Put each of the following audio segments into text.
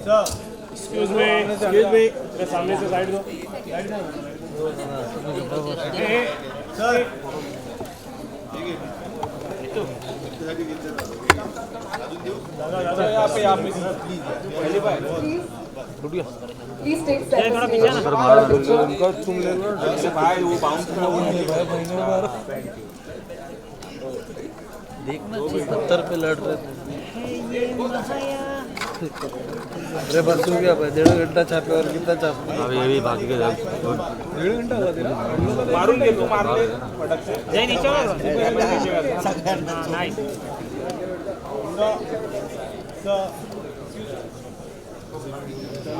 Excuse me मेरे सामने से साइड दो सर दादा यहाँ पे आप प्लीज पहली बार Please take seconds. तुम ले लो भाई वो बाउंस देखना चाहिए 70 पे लड़ रहे थे अरे बस हो गया भाई 1.5 घंटा छापे और कितना छापे अब ये भी भाग के 1.5 घंटा हुआ तेरा मारून घे तू मार ले फटक से जय नीचे नाइस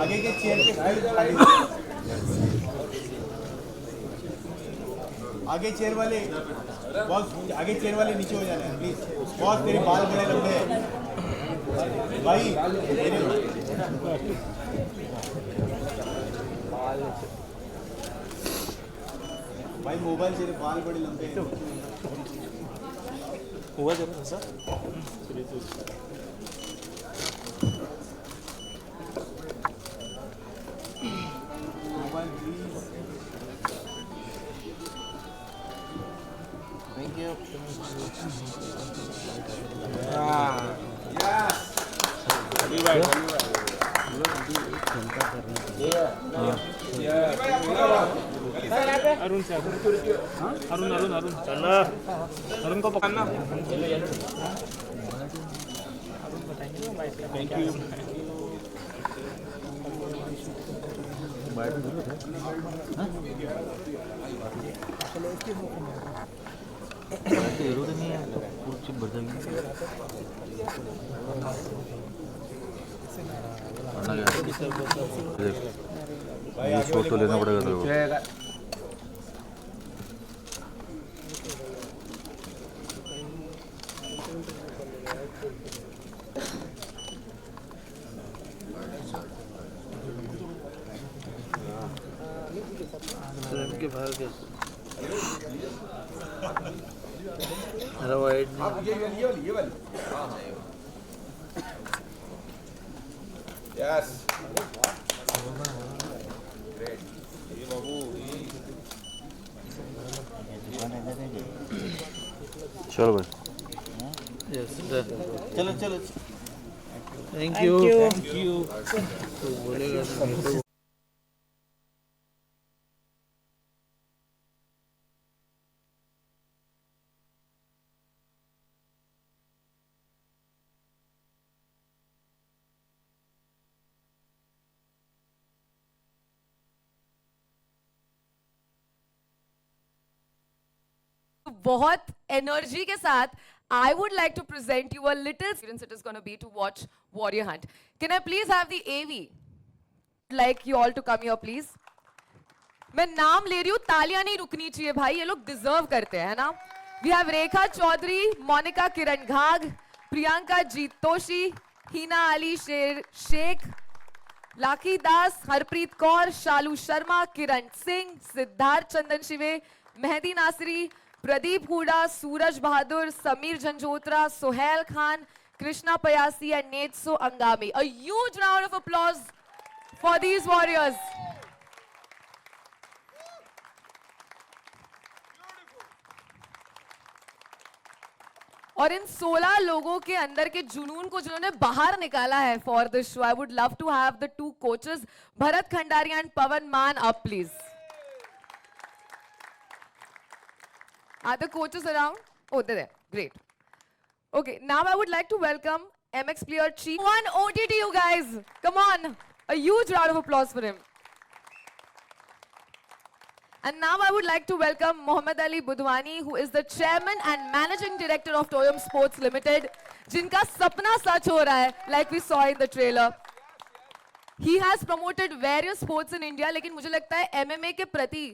आगे के चेयर के आगे चेयर वाले बॉस आगे चेयर वाले नीचे हो जाने प्लीज बॉस तेरे बाल बड़े लंबे हैं भाई भाई मोबाइल तेरे बाल बड़े लंबे हैं हुआ जरा ऐसा mobile please thank you Arun से अरुण अरुण अरुण चलना अरुण को पकड़ना थैंक यू जरूरत नहीं है कुछ बढ़ जाएगी फोटो लेना पड़ेगा तेरे को के बाहर के अरे वाइड ये वाली यस ग्रेट ये बाबू चलो भाई यस चलो चलो थैंक यू तो बोलेगा नहीं बहुत एनर्जी के साथ I would like to present you a little experience it is going to be to watch Warrior Hunt. Can I please have the AV? Like you all to come here please. मैं नाम ले रही हूँ तालियां नहीं रुकनी चाहिए भाई ये लोग डिजर्व करते हैं ना. We have Rekha Chaudhary, Monica Kiran Ghag, Priyanka Jeet Toshi, Hina Ali Sheikh, Laki Das, Harpreet Kaur, Shalu Sharma, Kiran Singh, Siddharth Chandan Shive, Mehdi Nasri, Pradeep Huda, Suraj Bahadur, Samir Janjotra, Sohail Khan, Krishna Payasi and Netso Angami. A huge round of applause for these warriors. और इन 16 लोगों के अंदर के जुनून को जिन्होंने बाहर निकाला है for this show I would love to have the two coaches Bharat Khandaria and Pawan Maan up please. Are the coaches around? Oh, they're there. Great. Okay, now I would like to welcome MX Player Chief. One OTT, you guys. Come on. A huge round of applause for him. And now I would like to welcome Mohammad Ali Budwani, who is the Chairman and Managing Director of Toyum Sports Limited, jinka sapna sach ho raha hai, like we saw in the trailer. He has promoted various sports in India, लेकिन मुझे लगता है MMA के प्रति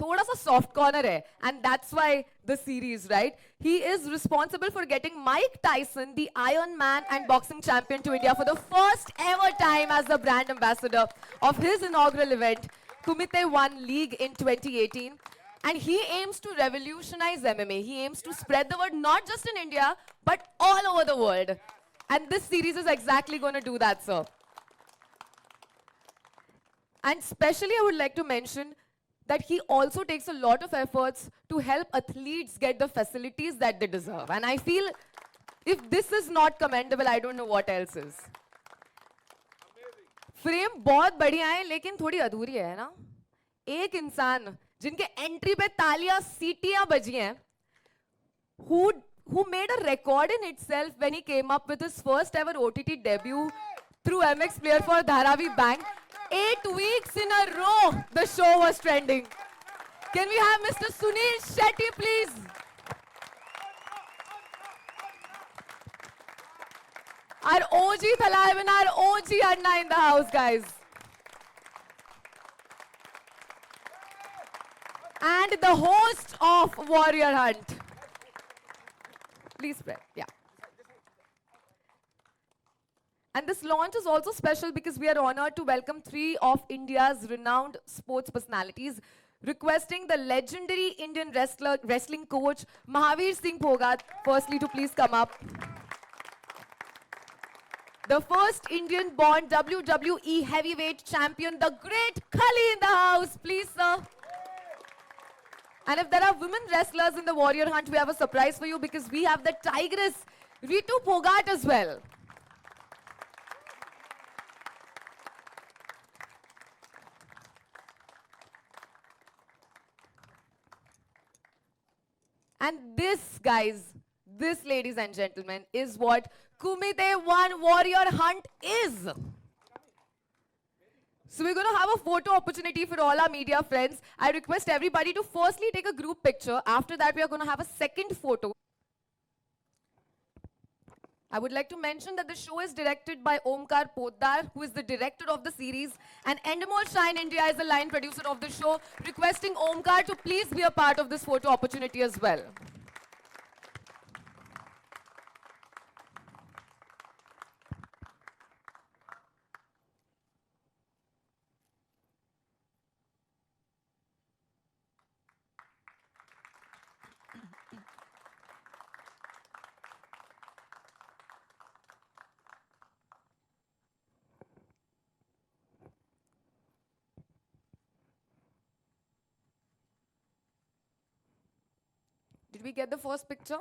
थोड़ा सा soft corner है, and that's why the series, right? He is responsible for getting Mike Tyson, the Iron Man and boxing champion, to India for the first ever time as the brand ambassador of his inaugural event, Kumite One League in 2018. And he aims to revolutionize MMA. He aims to spread the word not just in India, but all over the world. And this series is exactly going to do that, sir. And especially, I would like to mention that he also takes a lot of efforts to help athletes get the facilities that they deserve. And I feel if this is not commendable, I don't know what else is. Frame बहुत बढ़िया है लेकिन थोड़ी अधूरी है ना. एक इंसान जिनके एंट्री पे तालियां सीटियां बजी हैं, who made a record in itself when he came up with his first ever OTT debut through MX Player for Dharavi Bank. 8 weeks in a row, the show was trending. Can we have Mr. Sunil Shetty, please? Our OG Thalaiv and our OG Anna in the house, guys. And the host of Warrior Hunt. Please spread, yeah. And this launch is also special because we are honored to welcome 3 of India's renowned sports personalities, requesting the legendary Indian wrestling coach Mahavir Singh Phogat, firstly to please come up. The first Indian-born WWE heavyweight champion, the great Khali in the house, please sir. And if there are women wrestlers in the Warrior Hunt, we have a surprise for you because we have the Tigress Ritu Phogat as well. And this, guys, this, ladies and gentlemen, is what Kumite One Warrior Hunt is. So we're going to have a photo opportunity for all our media friends. I request everybody to firstly take a group picture. After that, we are going to have a second photo. I would like to mention that the show is directed by Omkar Poddar, who is the director of the series, and Endemol Shine India is the line producer of the show, requesting Omkar to please be a part of this photo opportunity as well. Did we get the first picture?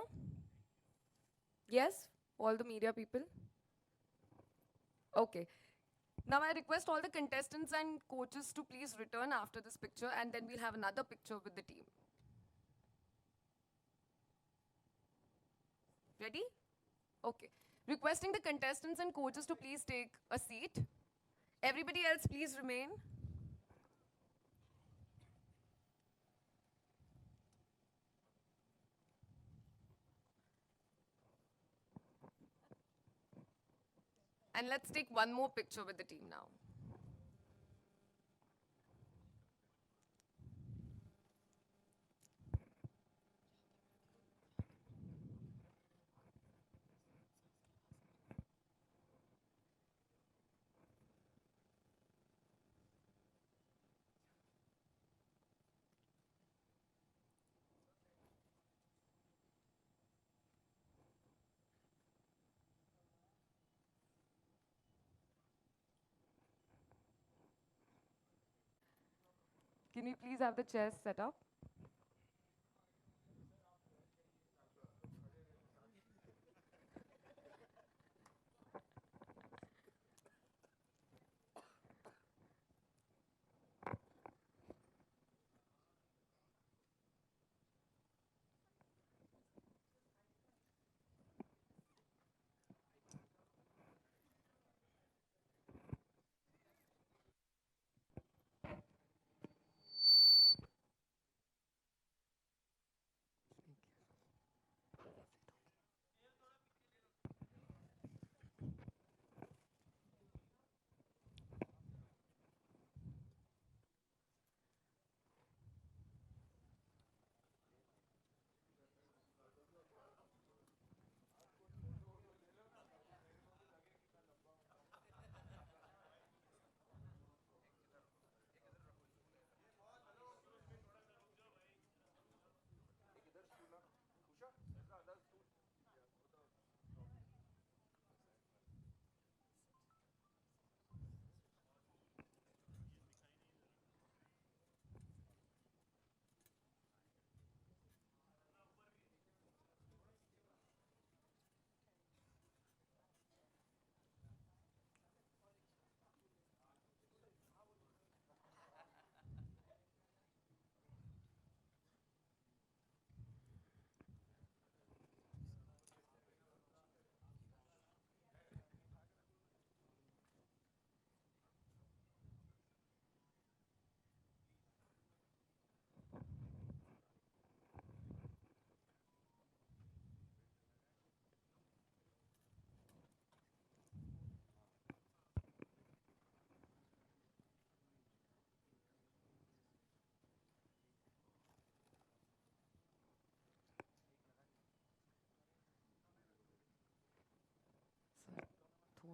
Yes? All the media people? Okay. Now I request all the contestants and coaches to please return after this picture, and then we'll have another picture with the team. Ready? Okay. Requesting the contestants and coaches to please take a seat. Everybody else, please remain. And let's take one more picture with the team now. Can we please have the chairs set up?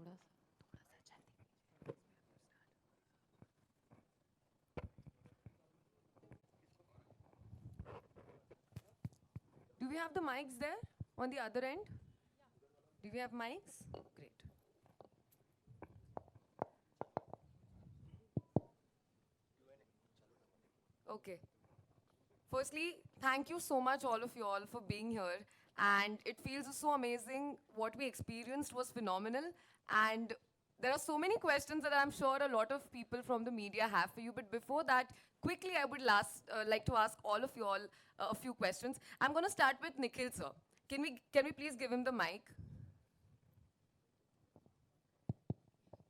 थोड़ा सा जल्दी. Do we have the mics there on the other end? Do we have mics? Great. Okay. Firstly, thank you so much, all of you all, for being here. And it feels so amazing. What we experienced was phenomenal. And there are so many questions that I'm sure a lot of people from the media have for you. But before that, quickly, I would like to ask all of you all a few questions. I'm going to start with Nikhil, sir. Can we please give him the mic?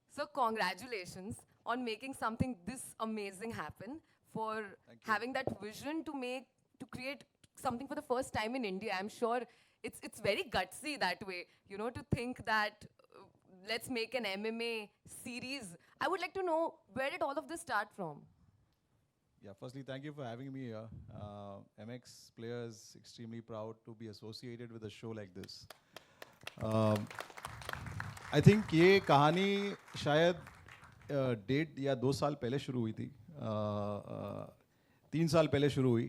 So congratulations on making something this amazing happen, for having that vision to create something for the first time in India. I'm sure it's very gutsy that way, you know, to think that let's make an MMA series. I would like to know, where did all of this start from? Yeah, firstly, thank you for having me here. MX players extremely proud to be associated with a show like this. I think ये कहानी शायद 1.5 या 2 साल पहले शुरू हुई थी. 3 साल पहले शुरू हुई.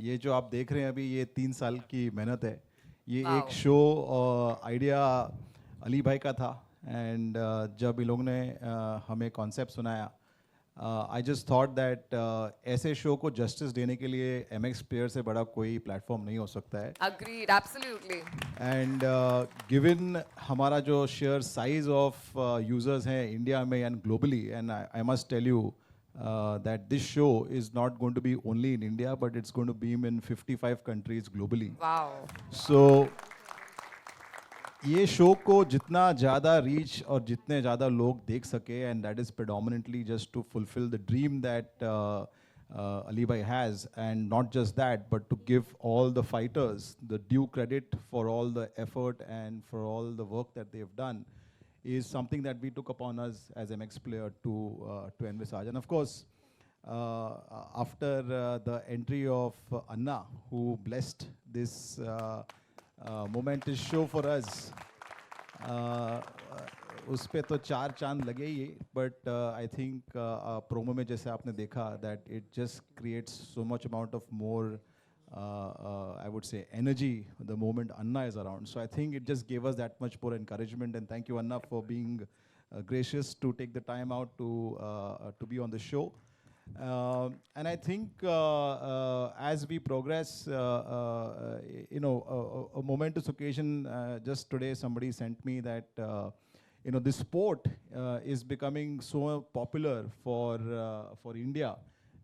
ये जो आप देख रहे हैं अभी, ये 3 साल की मेहनत है. ये Wow. एक शो आइडिया अली भाई का था. एंड जब इन लोगों ने हमें कॉन्सेप्ट सुनाया, आई जस्ट थॉट दैट ऐसे शो को जस्टिस देने के लिए MX प्लेयर से बड़ा कोई प्लेटफॉर्म नहीं हो सकता है. Agreed, absolutely. एंड गिवन हमारा जो शेयर साइज ऑफ यूजर्स हैं इंडिया में and globally, and I must tell you that this show is not going to be only in India, but it's going to beam in 55 countries globally. Wow. So ये show को जितना ज़्यादा reach और जितने ज़्यादा लोग देख सके, and that is predominantly just to fulfill the dream that Ali Bhai has, and not just that, but to give all the fighters the due credit for all the effort and for all the work that they've done, is something that we took upon us as MX player to envisage. And of course, after the entry of Anna, who blessed this momentous show for us, उस पे तो 4 चांद लगे ही. But I think promo में जैसे आपने देखा, that it just creates so much amount of more I would say energy the moment Anna is around. So I think it just gave us that much more encouragement, and thank you Anna for being gracious to take the time out to be on the show. And I think as we progress, you know, a momentous occasion, just today somebody sent me that you know, this sport is becoming so popular for India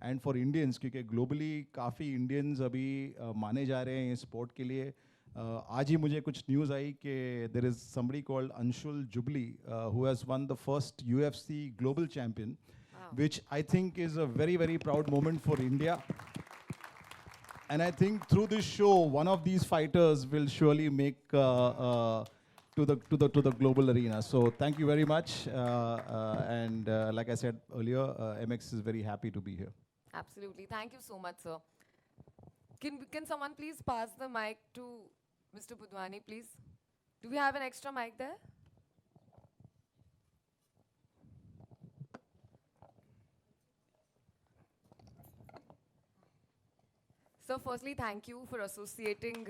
and for Indians, क्योंकि globally काफ़ी Indians अभी माने जा रहे हैं इस sport के लिए. आज ही मुझे कुछ news आई कि there is somebody called Anshul Jubli who has won the first UFC global champion, which I think is a very, very proud moment for India. And I think through this show, one of these fighters will surely make to the global arena. So thank you very much. And like I said earlier, MX is very happy to be here. Absolutely. Thank you so much, sir. Can someone please pass the mic to Mr. Budhwani, please? Do we have an extra mic there? So firstly, thank you for associating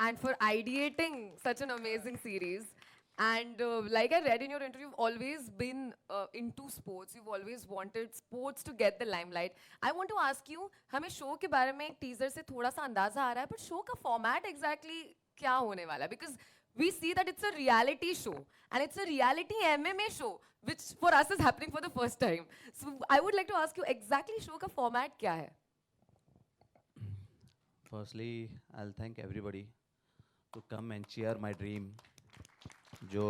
and for ideating such an amazing series. And like I read in your interview, you've always been into sports. You've always wanted sports to get the limelight. I want to ask you, हमें show के बारे में एक teaser से थोड़ा सा अंदाजा आ रहा है, but शो का फॉर्मेट exactly क्या होने वाला है? Because we see that it's a reality show, and it's a reality MMA show, which for us is happening for the first time. So I would like to ask you, exactly show का format क्या है? Firstly, I'll thank everybody to come and cheer my dream. जो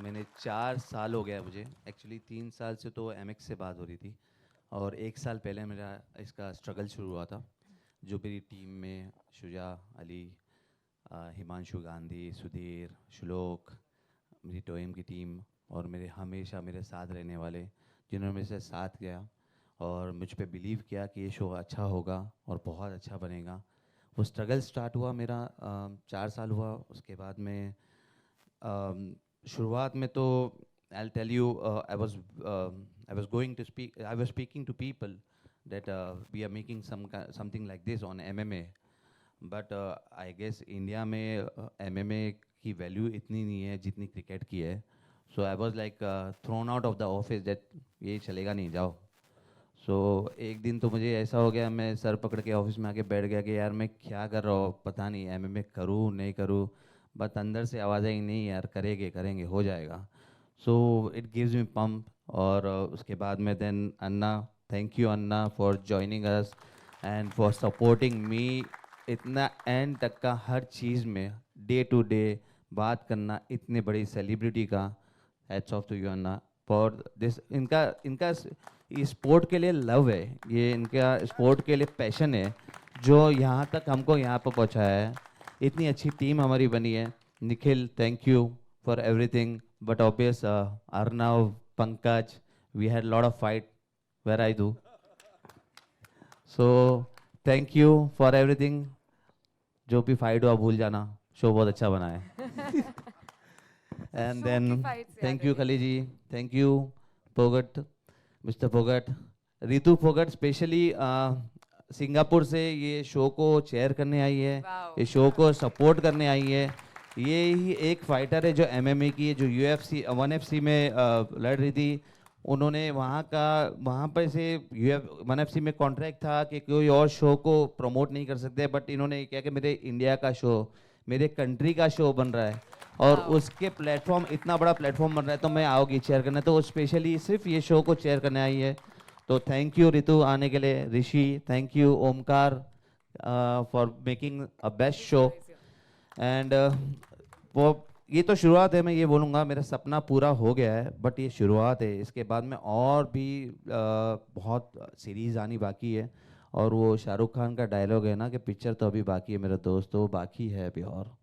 मैंने 4 साल हो गया मुझे, actually 3 साल से तो MX से बात हो रही थी, और 1 साल पहले मेरा इसका स्ट्रगल शुरू हुआ था. जो मेरी टीम में शुजा, अली, हिमांशु गांधी, सुधीर, श्लोक, मेरी टोएम की टीम, और मेरे हमेशा मेरे साथ रहने वाले जिन्होंने मेरे से साथ गया और मुझ पे बिलीव किया कि ये शो अच्छा होगा और बहुत अच्छा बनेगा. वो स्ट्रगल स्टार्ट हुआ मेरा 4 साल हुआ. उसके बाद में शुरुआत में तो I'll tell you, I was going to speak. I was speaking to people that we are making something like this on MMA. But I guess India में MMA की value इतनी नहीं है जितनी cricket की है. So I was like thrown out of the office that ये चलेगा नहीं जाओ. So एक दिन तो मुझे ऐसा हो गया, मैं सर पकड़ के ऑफिस में आके बैठ गया कि यार मैं क्या कर रहा हूँ, पता नहीं MMA करूँ नहीं करूँ. बट अंदर से आवाज़ आई नहीं यार करेंगे हो जाएगा. So it gives me pump. और उसके बाद में then Anna, thank you Anna for joining us and for supporting me. इतना एंड तक का हर चीज़ में डे टू डे बात करना इतने बड़ी सेलिब्रिटी का. Hats off to you Anna for this. इनका स्पोर्ट के लिए लव है, ये इनका स्पोर्ट के लिए पैशन है जो यहाँ तक हमको यहाँ पर पहुँचाया है. इतनी अच्छी टीम हमारी बनी है. Nikhil, thank you for everything. But obvious Arnav, Pankaj, we had lot of fight where I do. So thank you for everything. जो भी फाइट हुआ भूल जाना, शो बहुत अच्छा बना है. And then thank you Khali ji, thank you Phogat, mister Phogat, Ritu Phogat specially Singapore से ये शो को चेयर करने आई है, ये शो को सपोर्ट करने आई है. ये ही एक फाइटर है जो MMA की है, जो UFC 1FC में लड़ रही थी. उन्होंने वहाँ पर से 1FC में कॉन्ट्रैक्ट था कि कोई और शो को प्रमोट नहीं कर सकते, बट इन्होंने क्या कि मेरे इंडिया का शो, मेरे कंट्री का शो बन रहा है और उसके प्लेटफॉर्म, इतना बड़ा प्लेटफॉर्म बन रहा है तो मैं आओगी चेयर करने. तो स्पेशली सिर्फ ये शो को चेयर करने आई है. तो थैंक यू रितु आने के लिए. Rishi, thank you Omkar for making a best show. And वो ये तो शुरुआत है. मैं ये बोलूँगा मेरा सपना पूरा हो गया है, बट ये शुरुआत है. इसके बाद में और भी बहुत सीरीज़ आनी बाकी है. और वो शाहरुख खान का डायलॉग है ना कि पिक्चर तो अभी बाकी है मेरे दोस्त, तो बाकी है अभी और.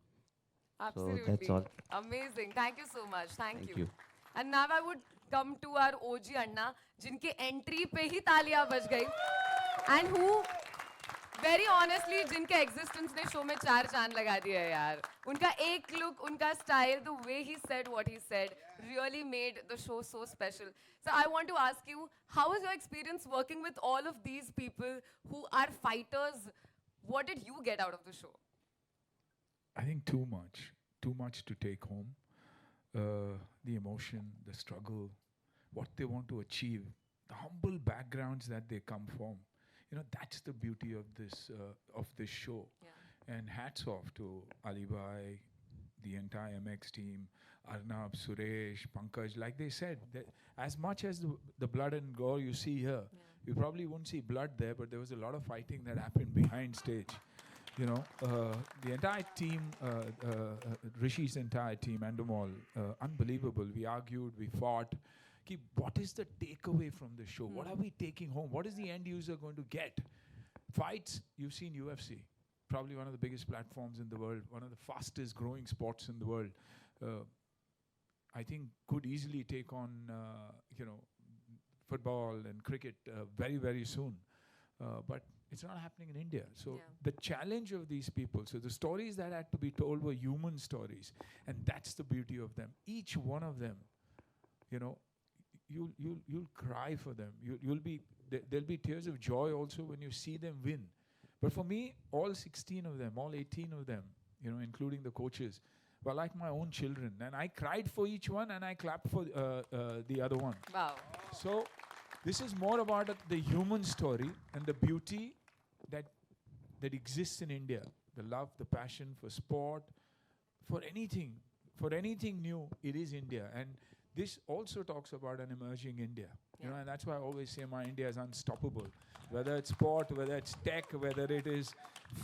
Absolutely. So that's all. Amazing. Thank you so much. Thank Thank you. you. And now I would come to our OG Anna, जिनके एंट्री पे ही तालियां बज गई. And who, very honestly, जिनके एग्जिस्टेंस ने शो में 4 चांद लगा दिया है यार. उनका एक लुक, उनका style, the way he said what he said, really made the show so special. So I want to ask you, how was your experience working with all of these people who are fighters? What did you get out of the show? I think too much to take home. The emotion, the struggle, what they want to achieve, the humble backgrounds that they come from. You know, that's the beauty of this show. Yeah. And hats off to Ali Bhai, the entire MX team, Arnab, Suresh, Pankaj. Like they said, that as much as the blood and gore you see here, you probably won't see blood there, but there was a lot of fighting that happened behind stage. You know, the entire team, Rishi's entire team, Endemol, unbelievable. We argued, we fought. What is the takeaway from the show? What are we taking home? What is the end user going to get? Fights, you've seen UFC, probably one of the biggest platforms in the world, one of the fastest growing sports in the world. I think could easily take on, football and cricket very, very soon. But it's not happening in India. So the challenge of these people, so the stories that had to be told were human stories. And that's the beauty of them. Each one of them, you know, you'll cry for them. There'll be tears of joy also when you see them win. But for me, all 16 of them, all 18 of them, you know, including the coaches, were like my own children. And I cried for each one and I clapped for the other one. Wow. So this is more about the human story and the beauty that exists in India. The love, the passion for sport, for anything new, it is India. And this also talks about an emerging India. You know, and that's why I always say my India is unstoppable. Whether it's sport, whether it's tech, whether it is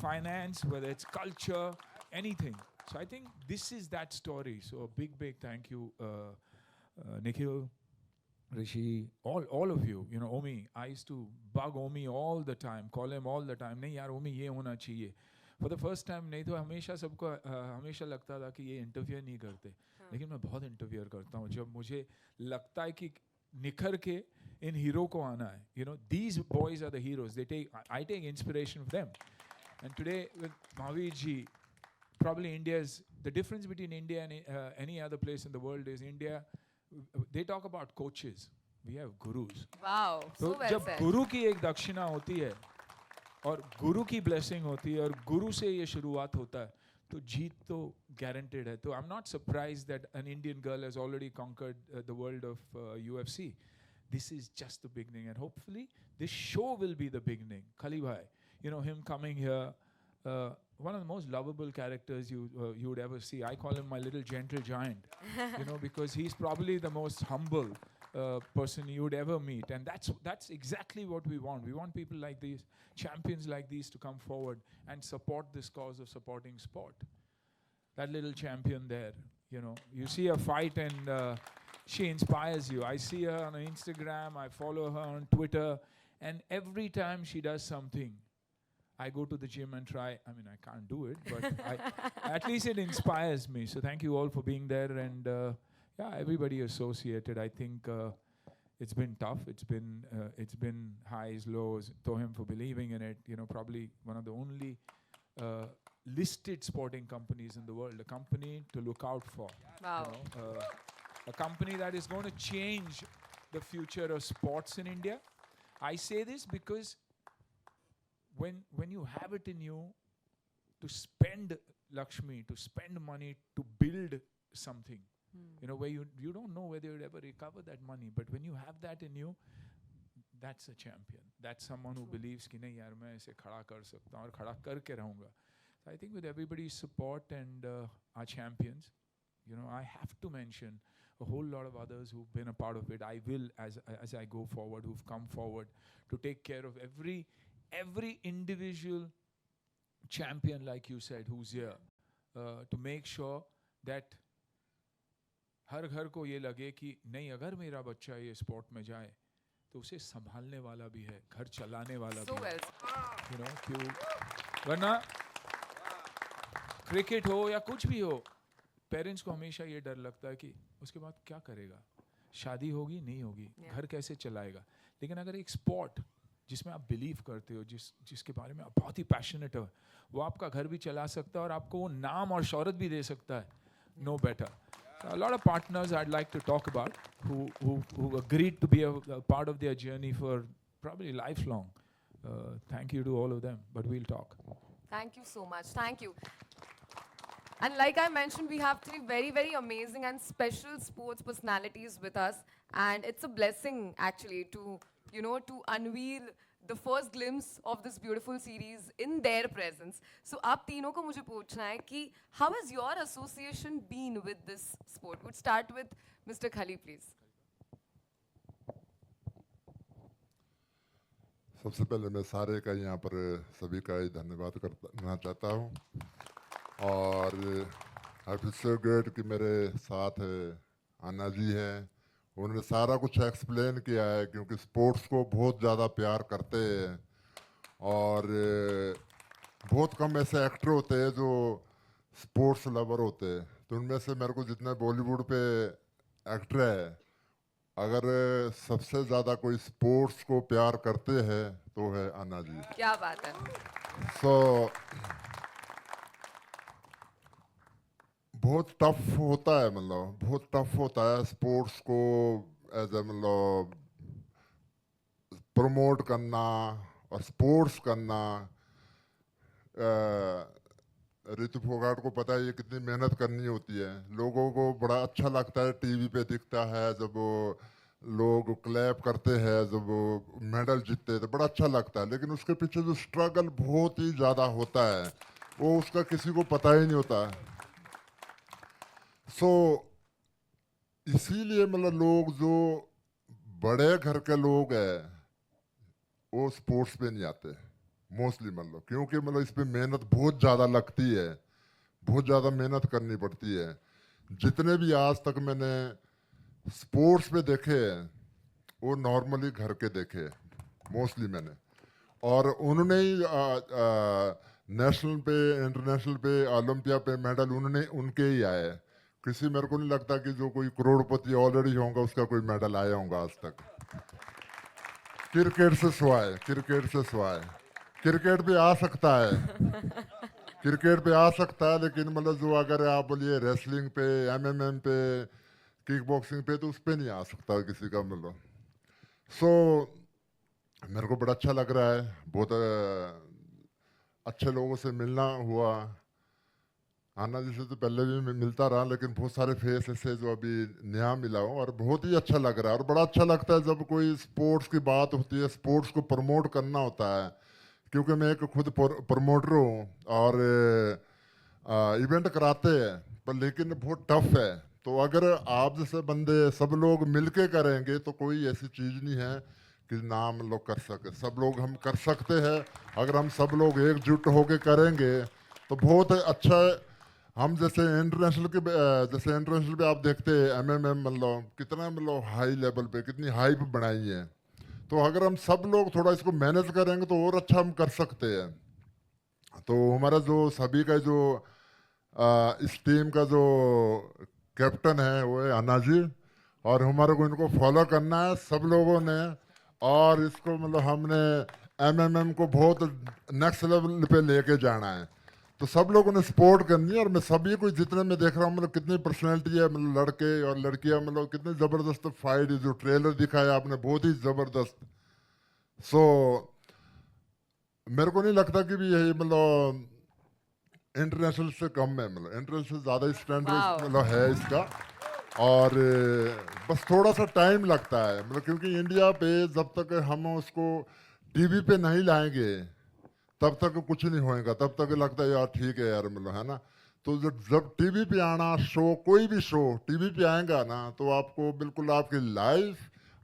finance, whether it's culture, anything. So I think this is that story. So a big thank you, Nikhil, Rishi, all of you. You know, Omi, I used to bug Omi all the time, call him all the time. नहीं यार Omi ये होना चाहिए. For the first time नहीं तो हमेशा सबको हमेशा लगता था कि ये इंटरफियर नहीं करते. लेकिन मैं बहुत इंटरफियर करता हूँ जब मुझे लगता है कि निखर के इन हीरो को आना है. You know, these boys are the heroes. I take inspiration from them. And today with Mahavir ji, probably the difference between India and any other place in the world is India, they talk about coaches. We have gurus. Wow, तो so well जब said. गुरु की एक दक्षिणा होती है और गुरु की blessing होती है और गुरु से ये शुरुआत होता है तो जीत तो guaranteed है. तो I'm not surprised that an Indian girl has already conquered the world of UFC. This is just the beginning, and hopefully this show will be the beginning. Khali bhai, you know, him coming here, one of the most lovable characters you would ever see. I call him my little gentle giant, you know, because he's probably the most humble person you would ever meet, and that's exactly what we want. We want people like these, champions like these, to come forward and support this cause of supporting sport. That little champion there, you know, you see her fight and she inspires you. I see her on Instagram, I follow her on Twitter, and every time she does something, I go to the gym and try. I mean, I can't do it, but at least it inspires me. So thank you all for being there, and yeah, everybody associated. I think it's been tough. It's been highs, lows. To him for believing in it. You know, probably one of the only listed sporting companies in the world. A company to look out for. Wow. You know, a company that is going to change the future of sports in India. I say this because when you have it in you to spend Lakshmi, to spend money to build something, you know, where you don't know whether you'll ever recover that money, but when you have that in you, that's a champion. That's someone who believes कि नहीं यार मैं इसे खड़ा कर सकता हूँ और खड़ा करके रहूँगा. So I think with everybody's support and our champions, you know, I have to mention a whole lot of others who've been a part of it. I will, as I go forward, who've come forward to take care of every individual champion, like you said, who's here, to make sure that हर घर को ये लगे कि नहीं अगर मेरा बच्चा ये स्पोर्ट में जाए तो उसे संभालने वाला भी है, घर चलाने वाला So भी well. है, you know, क्यों वरना क्रिकेट हो या कुछ भी हो, पेरेंट्स को हमेशा ये डर लगता है कि उसके बाद क्या करेगा, शादी होगी नहीं होगी, घर कैसे चलाएगा. लेकिन अगर एक स्पोर्ट जिसमें आप बिलीव करते हो, जिसके बारे में आप बहुत ही पैशनेट हो, वो आपका घर भी चला सकता है और आपको वो नाम और शौहरत भी दे सकता है. No better. So a lot of partners I'd like to talk about who agreed to be a part of their journey for probably lifelong. Thank you to all of them, but we'll talk. Thank you so much. Thank you. And like I mentioned, we have three very, very amazing and special sports personalities with us. And it's a blessing, actually, to, you know, to unveil the first glimpse of this beautiful series in their presence. So, आप तीनों को मुझे पूछना है कि how has your association been with this sport? Would start with Mr. Khali, please. सबसे पहले मैं सारे का यहाँ पर सभी का ही धन्यवाद करना चाहता हूँ और आई फील सो ग्रेट कि मेरे साथ अन्ना जी हैं. उन्होंने सारा कुछ एक्सप्लेन किया है क्योंकि स्पोर्ट्स को बहुत ज़्यादा प्यार करते हैं और बहुत कम ऐसे एक्टर होते हैं जो स्पोर्ट्स लवर होते हैं. तो उनमें से मेरे को जितने बॉलीवुड पे एक्टर है, अगर सबसे ज़्यादा कोई स्पोर्ट्स को प्यार करते हैं तो है अन्ना जी. क्या बात है. सो बहुत टफ होता है, मतलब बहुत टफ होता है स्पोर्ट्स को एज ए मतलब प्रमोट करना और स्पोर्ट्स करना. ऋतु फोगाट को पता है ये कितनी मेहनत करनी होती है. लोगों को बड़ा अच्छा लगता है, टीवी पे दिखता है जब वो लोग क्लैप करते हैं, जब वो मेडल जीतते हैं तो बड़ा अच्छा लगता है, लेकिन उसके पीछे जो स्ट्रगल बहुत ही ज़्यादा होता है वो उसका किसी को पता ही नहीं होता. सो इसीलिए मतलब लोग जो बड़े घर के लोग हैं वो स्पोर्ट्स पे नहीं आते मोस्टली, मतलब क्योंकि मतलब इस पे मेहनत बहुत ज़्यादा लगती है, बहुत ज़्यादा मेहनत करनी पड़ती है. जितने भी आज तक मैंने स्पोर्ट्स पे देखे हैं वो नॉर्मली घर के देखे मोस्टली मैंने, और उन्होंने ही नेशनल पे, इंटरनेशनल पे, ओलंपिया पे मेडल उन्होंने उनके ही आए. किसी मेरे को नहीं लगता कि जो कोई करोड़पति ऑलरेडी होगा उसका कोई मेडल आया होगा आज तक. क्रिकेट से सिवाय क्रिकेट पे आ सकता है, क्रिकेट पे आ सकता है, लेकिन मतलब जो अगर आप बोलिए रेसलिंग पे, एमएमएम पे, किक बॉक्सिंग पे तो उस पर नहीं आ सकता किसी का मतलब। सो मेरे को बड़ा अच्छा लग रहा है, बहुत अच्छे लोगों से मिलना हुआ। आना जी से तो पहले भी मैं मिलता रहा, लेकिन बहुत सारे फेस ऐसे जो अभी नया मिला हूँ, और बहुत ही अच्छा लग रहा है। और बड़ा अच्छा लगता है जब कोई स्पोर्ट्स की बात होती है, स्पोर्ट्स को प्रमोट करना होता है, क्योंकि मैं एक खुद प्रमोटर हूँ और इवेंट कराते हैं, पर लेकिन बहुत टफ है। तो अगर आप जैसे बंदे सब लोग मिलके करेंगे तो कोई ऐसी चीज़ नहीं है कि नाम लोग कर सके। सब लोग हम कर सकते हैं अगर हम सब लोग एकजुट होके करेंगे तो बहुत अच्छा है। हम जैसे इंटरनेशनल के जैसे इंटरनेशनल पे आप देखते हैं एमएमएम मतलब कितना मतलब हाई लेवल पे कितनी हाइप बनाई है। तो अगर हम सब लोग थोड़ा इसको मैनेज करेंगे तो और अच्छा हम कर सकते हैं। तो हमारा जो सभी का जो इस टीम का जो कैप्टन है वो है अन्ना जी, और हमारे को इनको फॉलो करना है सब लोगों ने। और इसको मतलब हमने एमएमएम को बहुत नेक्स्ट लेवल पे लेके जाना है, तो सब लोगों ने सपोर्ट करनी है। और मैं सभी को जितने मैं देख रहा हूँ मतलब कितनी पर्सनैलिटी है, मतलब लड़के और लड़कियाँ, मतलब कितनी ज़बरदस्त फाइट है। जो ट्रेलर दिखाया आपने बहुत ही ज़बरदस्त। सो मेरे को नहीं लगता कि भी यही मतलब इंटरनेशनल से कम है, मतलब इंटरनेशनल से ज़्यादा स्टैंडर्ड मतलब है इसका। और बस थोड़ा सा टाइम लगता है मतलब, क्योंकि इंडिया पे जब तक हम उसको टीवी पे नहीं लाएंगे तब तक कुछ नहीं होएगा। तब तक लगता है यार ठीक है यार मतलब, है ना। तो जब टीवी पे आना शो, कोई भी शो टीवी पे आएगा ना, तो आपको बिल्कुल आपकी लाइफ,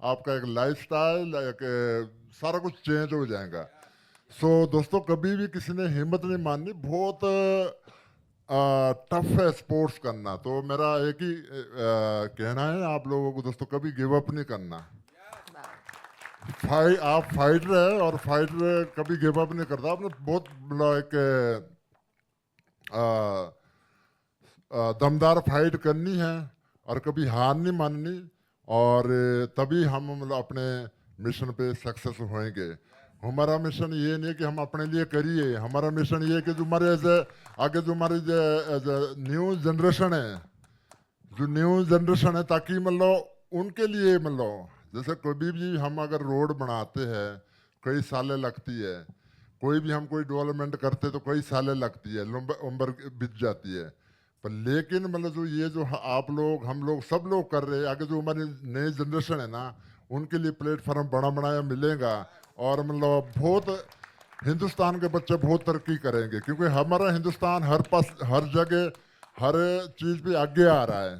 आपका एक लाइफस्टाइल, एक सारा कुछ चेंज हो जाएगा। सो दोस्तों कभी भी किसी ने हिम्मत नहीं माननी, बहुत टफ है स्पोर्ट्स करना। तो मेरा एक ही कहना है आप लोगों को दोस्तों, कभी गिव अप नहीं करना। आप फाइटर है और फाइटर कभी गिव अप नहीं करता। आपने बहुत एक दमदार फाइट करनी है और कभी हार नहीं माननी, और तभी हम मतलब अपने मिशन पे सक्सेस होएंगे। हमारा मिशन ये नहीं है कि हम अपने लिए करिए, हमारा मिशन ये है कि जो हमारे आगे जो हमारी न्यू जनरेशन है, जो न्यू जनरेशन है, ताकि मतलब उनके लिए मतलब जैसे कभी भी हम अगर रोड बनाते हैं कई सालें लगती है, कोई भी हम कोई डेवलपमेंट करते तो कई सालें लगती है, उम्र बीत जाती है। पर लेकिन मतलब जो ये जो आप लोग हम लोग सब लोग कर रहे हैं, आगे जो हमारी नई जनरेशन है ना, उनके लिए प्लेटफॉर्म बड़ा बनाया मिलेगा। और मतलब बहुत हिंदुस्तान के बच्चे बहुत तरक्की करेंगे, क्योंकि हमारा हिंदुस्तान हर पास हर जगह हर चीज़ पे आगे आ रहा है।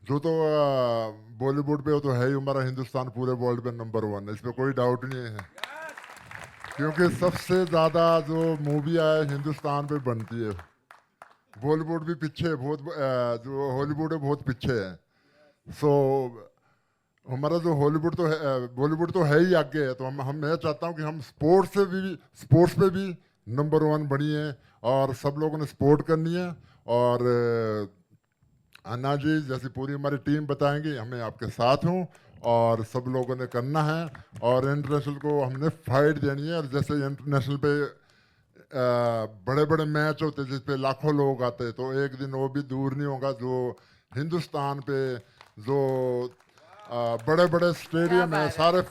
जो तो बॉलीवुड पे हो तो है ही, हमारा हिंदुस्तान पूरे वर्ल्ड पे नंबर 1 है, इस पर कोई डाउट नहीं है। क्योंकि सबसे ज़्यादा जो मूवियाँ है हिंदुस्तान पे बनती है। बॉलीवुड भी पीछे है बहुत, जो हॉलीवुड है बहुत पीछे है। सो हमारा जो हॉलीवुड तो है, बॉलीवुड तो है ही आगे है। तो हम मैं चाहता हूँ कि हम स्पोर्ट्स पे भी नंबर 1 बनिए, और सब लोगों ने सपोर्ट करनी है। और अन्ना जी जैसी पूरी हमारी टीम बताएंगे, हमें आपके साथ हूँ, और सब लोगों ने करना है। और इंटरनेशनल को हमने फाइट देनी है। और जैसे इंटरनेशनल पे बड़े बड़े मैच होते जिस पे लाखों लोग आते, तो एक दिन वो भी दूर नहीं होगा जो हिंदुस्तान पे जो बड़े बड़े स्टेडियम है सारे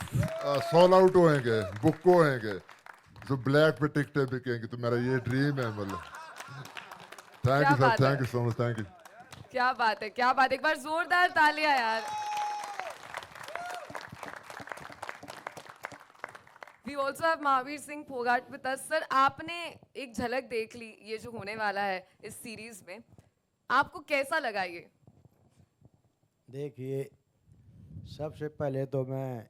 सोल आउट होएंगे, बुक होएंगे, जो ब्लैक पे टिकटें बिकेंगी। तो मेरा ये ड्रीम है मतलब। Thank you sir, thank you so much, thank you. क्या बात है, क्या बात है। एक बार जोरदार तालियां यार। We also have Mahavir Singh Phogat with us. Sir आपने एक झलक देख ली ये जो होने वाला है इस सीरीज में, आपको कैसा लगा ये? देखिए सबसे पहले तो मैं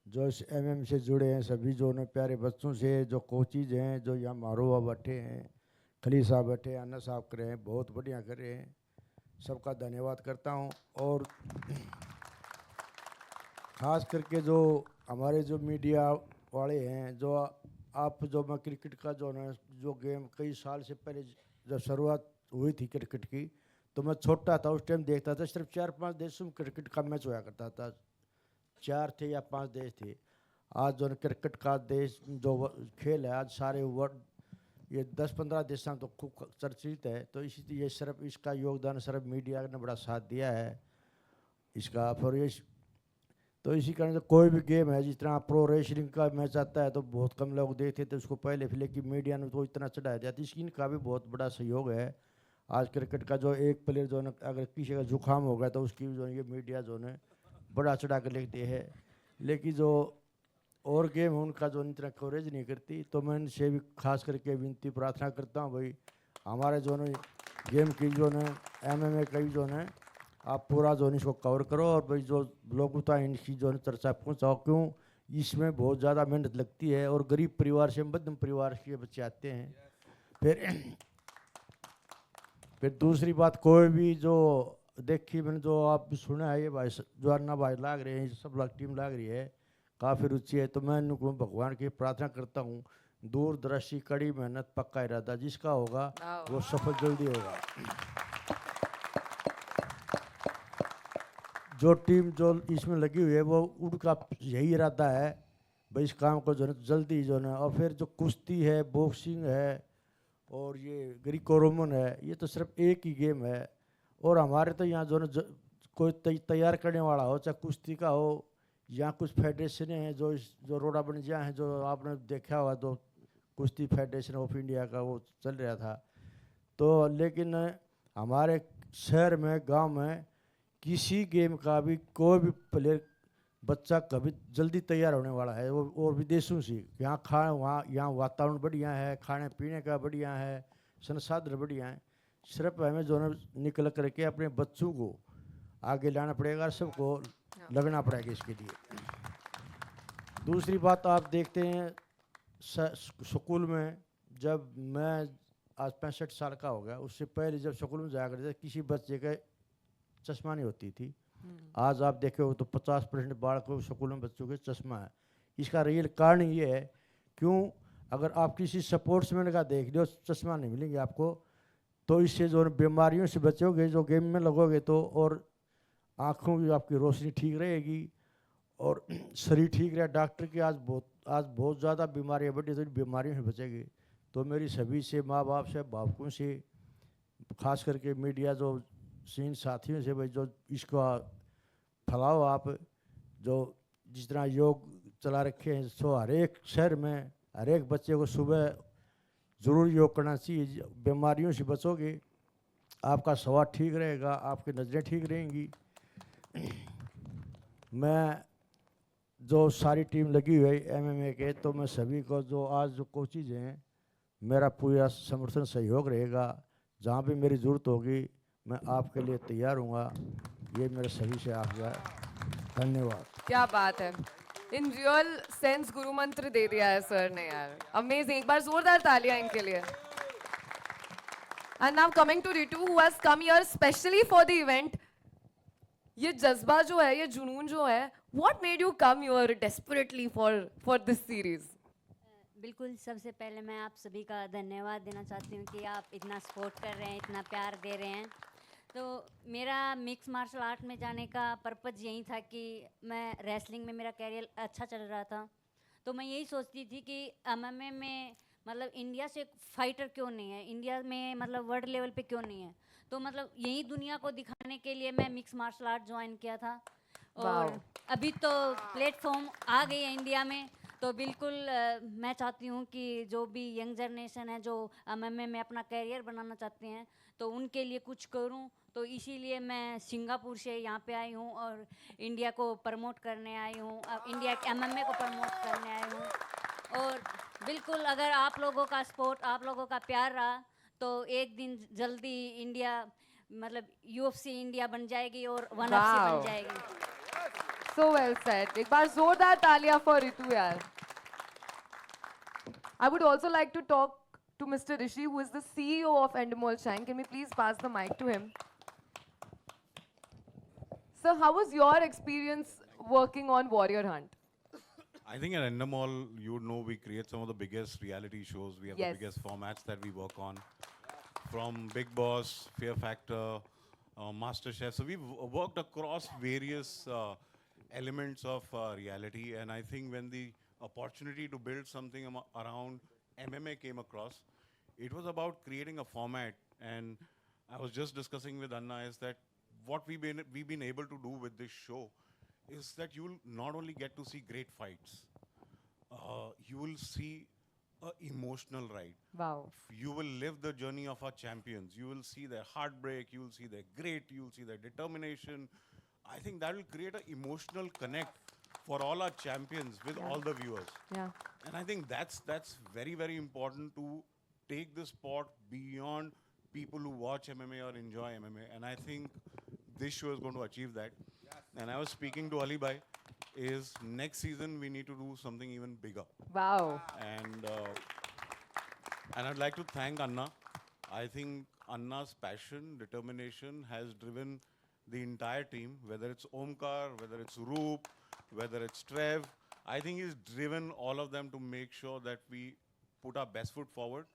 जो इस एमएम से जुड़े हैं सभी जो ने प्यारे बच्चों से, जो कोचिज हैं, जो यहाँ मारूआ बैठे हैं, खली साहब बैठे हैं, अन्ना साहब कर रहे हैं, बहुत बढ़िया कर रहे हैं, सबका धन्यवाद करता हूँ। और ख़ास करके जो हमारे जो मीडिया वाले हैं, जो आप जो मैं क्रिकेट का जो ना जो गेम कई साल से पहले जब शुरुआत हुई थी क्रिकेट की, तो मैं छोटा था उस टाइम देखता था, सिर्फ 4-5 देशों में क्रिकेट का मैच होया करता था, 4 थे या 5 देश थे। आज जो क्रिकेट का देश जो खेल है आज सारे वर्ल्ड ये 10-15 देशों तो खूब चर्चित है। तो इसी ये सिर्फ इसका योगदान सिर्फ मीडिया ने बड़ा साथ दिया है। इसका फिर ये तो इसी कारण से कोई भी गेम है, जिस तरह प्रो रेसलिंग का मैच आता है तो बहुत कम लोग देखते थे उसको पहले, फिर लेकिन मीडिया ने तो इतना चढ़ाया दिया, तो इनका भी बहुत बड़ा सहयोग है। आज क्रिकेट का जो एक प्लेयर जो है अगर किसी का जुकाम हो गया तो उसकी जो ये मीडिया जो है बड़ा चढ़ा कर लिखती है, लेकिन जो और गेम है उनका जो इतना कवरेज नहीं करती। तो मैं इनसे भी खास करके विनती प्रार्थना करता हूँ भाई, हमारे जो है गेम की जो है MMA का भी जो है आप पूरा जो है इसको कवर करो, और भाई जो लोग होता है इनकी जो है चर्चा पहुँचाओ, क्यों इसमें बहुत ज़्यादा मेहनत लगती है और गरीब परिवार से मध्यम परिवार के बच्चे आते हैं। फिर दूसरी बात, कोई भी जो देखी मैंने जो आप भी सुना है, ये भाई जो अन्ना भाई लाग रहे हैं, सब लोग टीम लाग रही है, काफ़ी रुचि है। तो मैं इनको भगवान की प्रार्थना करता हूँ, दूरदर्शी कड़ी मेहनत पक्का इरादा, जिसका होगा वो सफल जल्दी होगा। जो टीम जो इसमें लगी हुई है वो उनका यही इरादा है भाई इस काम को जो है जल्दी जो है। और फिर जो कुश्ती है, बॉक्सिंग है और ये ग्रीको रोमन है, ये तो सिर्फ एक ही गेम है। और हमारे तो यहाँ जो है कोई तैयार करने वाला हो, चाहे कुश्ती का हो या कुछ फेडरेशन हैं जो रोड़ा बंजिया हैं, जो आपने देखा हुआ तो कुश्ती फेडरेशन ऑफ इंडिया का वो चल रहा था। तो लेकिन हमारे शहर में, गांव में किसी गेम का भी कोई भी प्लेयर बच्चा कभी जल्दी तैयार होने वाला है वो, और विदेशों से यहाँ वहाँ यहाँ वातावरण बढ़िया है, खाने पीने का बढ़िया है, संसाधन बढ़िया है। सिर्फ हमें जो है निकल करके अपने बच्चों को आगे लाना पड़ेगा, सबको लगना पड़ेगा इसके लिए। दूसरी बात आप देखते हैं स्कूल में, जब मैं आज 65 साल का हो गया, उससे पहले जब स्कूल में जाया करते थे किसी बच्चे का चश्मा नहीं होती थी। आज आप देखे हो तो 50% बालकों स्कूल में बच्चों के चश्मा है। इसका रियल कारण ये है, क्यों अगर आप किसी स्पोर्ट्समैन का देख लो चश्मा नहीं मिलेंगे आपको, तो इससे जो बीमारियों से बचोगे, जो गेम में लगोगे तो, और आँखों की आपकी रोशनी ठीक रहेगी और शरीर ठीक रहे। डॉक्टर की आज बहुत ज़्यादा बीमारियाँ बढ़ी, तो बीमारियों से बचेगी। तो मेरी सभी से, माँ बाप से, भावकों से, खास करके मीडिया जो सीन साथियों से, भाई जो इसको फैलाओ आप, जो जिस तरह योग चला रखे हैं, सो हर एक शहर में हर एक बच्चे को सुबह ज़रूर योग करना चाहिए। बीमारियों से बचोगे, आपका स्वास्थ्य ठीक रहेगा, आपकी नज़रें ठीक रहेंगी। मैं जो सारी टीम लगी हुई है MMA के, तो मैं सभी को जो आज जो कोचिज हैं, मेरा पूरा समर्थन सहयोग रहेगा। जहाँ भी मेरी ज़रूरत होगी मैं आपके लिए तैयार हूँगा। ये मेरे सभी से आग्रह है। धन्यवाद। क्या बात है, इन रियल सेंस गुरु मंत्र दे दिया है सर ने यार, अमेजिंग। एक बार जोरदार तालियां इनके लिए। And now coming to Ritu who has come here specially for the event. ये जज्बा जो है, ये जुनून जो है, what made you come here desperately for this series? बिल्कुल, सबसे पहले मैं आप सभी का धन्यवाद देना चाहती हूँ कि आप इतना सपोर्ट कर रहे हैं, इतना प्यार दे रहे हैं। तो मेरा मिक्स मार्शल आर्ट में जाने का पर्पज़ यही था कि मैं रेसलिंग में मेरा कैरियर अच्छा चल रहा था, तो मैं यही सोचती थी कि MMA में मतलब इंडिया से फाइटर क्यों नहीं है, इंडिया में मतलब वर्ल्ड लेवल पे क्यों नहीं है। तो मतलब यही दुनिया को दिखाने के लिए मैं मिक्स मार्शल आर्ट ज्वाइन किया था। और अभी तो प्लेटफॉर्म आ गई है इंडिया में, तो बिल्कुल मैं चाहती हूँ कि जो भी यंग जनरेशन है जो MMA में अपना कैरियर बनाना चाहते हैं, तो उनके लिए कुछ करूँ। तो इसीलिए मैं सिंगापुर से यहाँ पे आई हूँ और इंडिया को प्रमोट करने आई हूँ, इंडिया के MMA को प्रमोट करने आई हूँ। और बिल्कुल अगर आप लोगों का सपोर्ट, आप लोगों का प्यार रहा, तो एक दिन जल्दी इंडिया मतलब UFC इंडिया बन जाएगी और ONE-FC बन जाएगी। So well said. एक बार जोरदार तालियां for रितु यार. I would also like to talk to Mr. Rishi, who is the CEO of Endemol Shine. Can we please pass the mic to him? Sir, how was your experience working on Warrior Hunt? I think at Endemol, you know, we create some of the biggest reality shows. We have the biggest formats that we work on. From Big Boss, Fear Factor, MasterChef. So we've worked across various elements of reality, and I think when the opportunity to build something around MMA came across, it was about creating a format. And I was just discussing with Anna is that what we've been able to do with this show is that you will not only get to see great fights, you will see an emotional ride. Wow. You will live the journey of our champions. You will see their heartbreak, you will see their grit, you will see their determination. I think that will create an emotional connect for all our champions with all the viewers. Yeah. And I think that's very, very important to take the sport beyond people who watch MMA or enjoy MMA. And I think this show is going to achieve that. And I was speaking to Ali Bhai, is next season we need to do something even bigger. Wow. And I'd like to thank Anna. I think Anna's passion, determination has driven the entire team, whether it's Omkar, whether it's Roop, whether it's Trev. I think he's driven all of them to make sure that we put our best foot forward.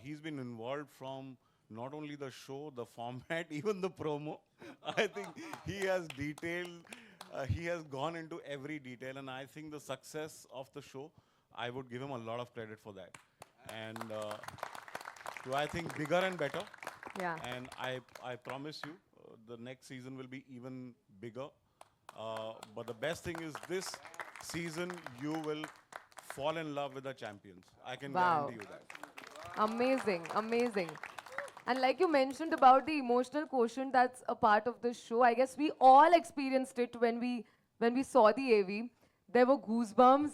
He's been involved from not only the show, the format, even the promo. I think he has he has gone into every detail, and I think the success of the show, I would give him a lot of credit for that. And I think bigger and better. Yeah. And I promise you, the next season will be even bigger. But the best thing is this season, you will fall in love with the champions. I can guarantee you that. Amazing, amazing. And like you mentioned about the emotional quotient that's a part of the show, I guess we all experienced it when we saw the AV. There were goosebumps.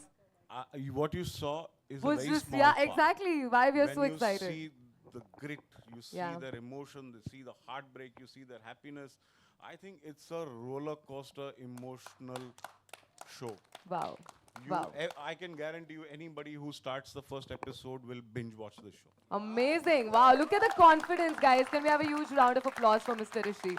What you saw is Was a very just, small yeah, part. exactly. Why we are When so excited. you see the grit, you see Yeah. their emotion, you see the heartbreak, you see their happiness. I think it's a roller coaster emotional show. Wow. Wow. I can guarantee you anybody who starts the first episode will binge watch the show. Amazing. Wow, look at the confidence, guys. Can we have a huge round of applause for Mr. Rishi?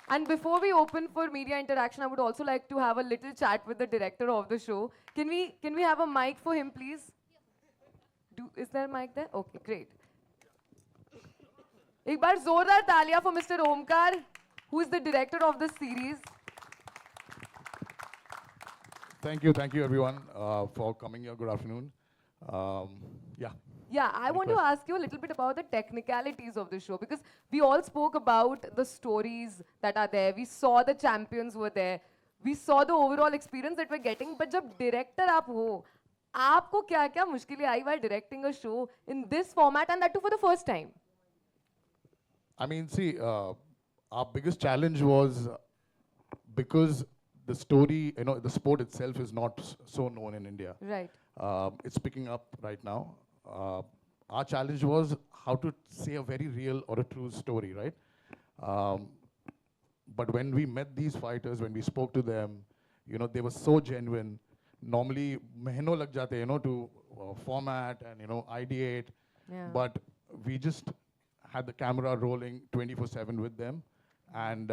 And before we open for media interaction, I would also like to have a little chat with the director of the show. Can we have a mic for him, please? Is there a mic there? Okay, great. एक बार जोरदार तालियां for Mr. Omkar, who is the director of the series. Thank you everyone for coming here. Good afternoon. Yeah. Yeah, I want to ask you a little bit about the technicalities of the show, because we all spoke about the stories that are there. We saw the champions were there. We saw the overall experience that we're getting. But जब director आप हो, आपको क्या-क्या मुश्किलें आई while directing a show in this format, and that too for the first time? I mean, see, our biggest challenge was because the story, the sport itself is not so known in India. Right. It's picking up right now. Our challenge was how to say a very real or a true story, right? But when we met these fighters, when we spoke to them, they were so genuine. Normally, mehino lag jate, to format and, ideate. Yeah. But we just had the camera rolling 24/7 with them. And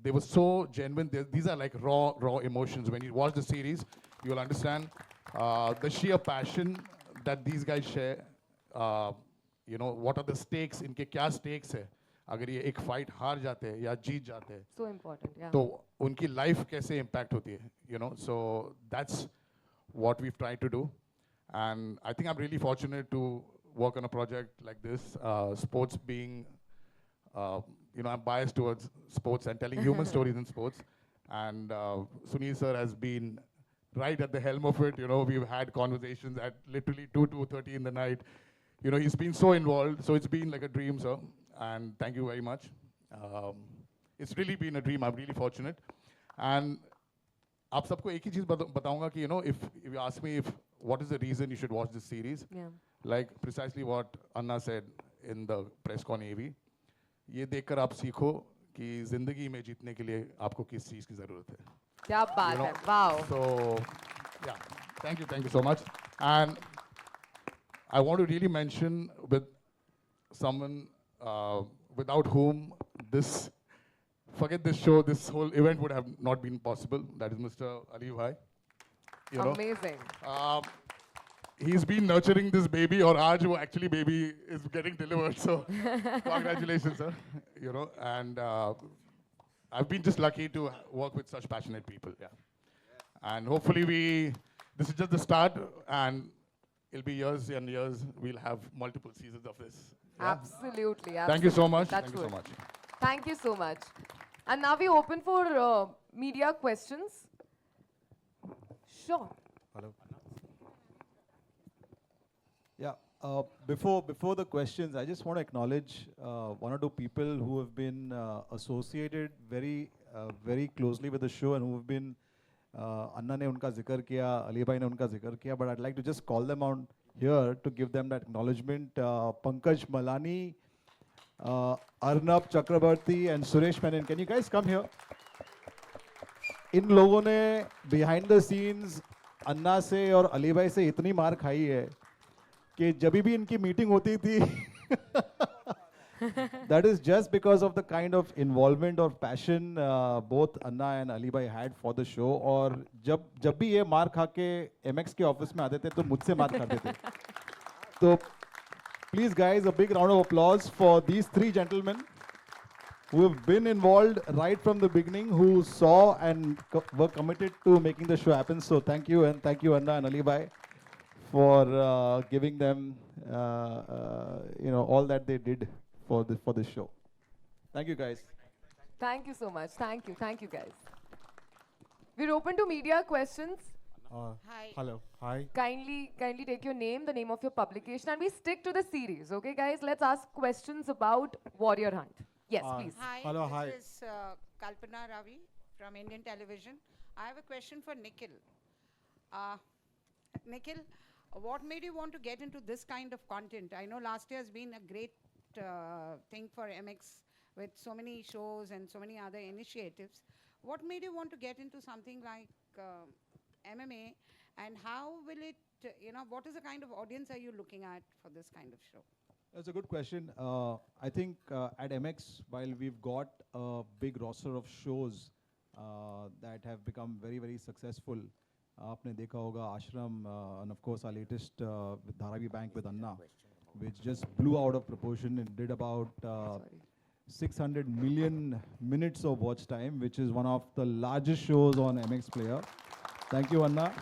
they were so genuine. These are like raw emotions. When you watch the series, you'll understand the sheer passion that these guys share. What are the stakes? इनके क्या stakes है? अगर ये एक fight हार जाते हैं या जीत जाते हैं, So important, yeah. तो उनकी life कैसे impact होती है? So that's what we've tried to do, and I think I'm really fortunate to work on a project like this. Sports being, I'm biased towards sports and telling human stories in sports, and Sunil sir has been right at the helm of it. We've had conversations at literally 2:30 in the night. He's been so involved, so it's been like a dream, sir. And thank you very much. It's really been a dream. I'm really fortunate. And आप सबको एक ही चीज़ बताऊंगा कि if you ask me what is the reason you should watch this series, like precisely what Anna said in the press con AV, ये देखकर आप सीखो कि जिंदगी में जीतने के लिए आपको किस चीज़ की ज़रूरत है. क्या बात है, wow. So, yeah, thank you so much. And I want to really mention with someone without whom forget this show, this whole event would have not been possible. That is Mr. Ali Bhai. Amazing. He's been nurturing this baby, or aaj wo actually baby is getting delivered. So congratulations, sir. And I've been just lucky to work with such passionate people. Yeah. And hopefully this is just the start, and it'll be years and years. We'll have multiple seasons of this. Yeah? Absolutely. Thank you so much. That's Thank you so good. much. Thank you so much. And now we open for media questions. Sure. Hello. Yeah. Before the questions, I just want to acknowledge one or two people who have been associated very closely with the show and who have been Anna ne unka zikr kiya, Ali bhai ne unka zikr kiya, but I'd like to just call them out here to give them that acknowledgement. Pankaj Malani, Arnab Chakrabarti and Suresh Menon. Can you guys come here? इन लोगों ने behind the scenes अन्ना से और अली भाई से इतनी मार खाई है कि जब भी इनकी मीटिंग होती थी that is just because of the kind of involvement or passion both Anna and Ali bhai had for the show. और जब भी ये मार खा के MX के ऑफिस में आते थे तो मुझसे मार खाते थे. तो please guys, a big round of applause for these three gentlemen who have been involved right from the beginning, who saw and were committed to making the show happen. So thank you, and thank you Anna and Ali bhai for giving them all that they did for this show. Thank you guys. Thank you so much. Thank you guys. We're open to media questions. Hi. Hello. Hi. Kindly take your name, the name of your publication, and we stick to the series. Okay, guys? Let's ask questions about Warrior Hunt. Yes, please. Hi. Hello, hi. This is Kalpana Ravi from Indian Television. I have a question for Nikhil. Nikhil, what made you want to get into this kind of content? I know last year has been a great thing for MX with so many shows and so many other initiatives. What made you want to get into something like MMA, and how will it, what is the kind of audience are you looking at for this kind of show? That's a good question. I think at MX, while we've got a big roster of shows that have become very successful, आपने देखा होगा Ashram, and of course our latest with Dharavi Bank with Anna, which just blew out of proportion and did about 600 million minutes of watch time, which is one of the largest shows on MX Player. Thank you, Anna.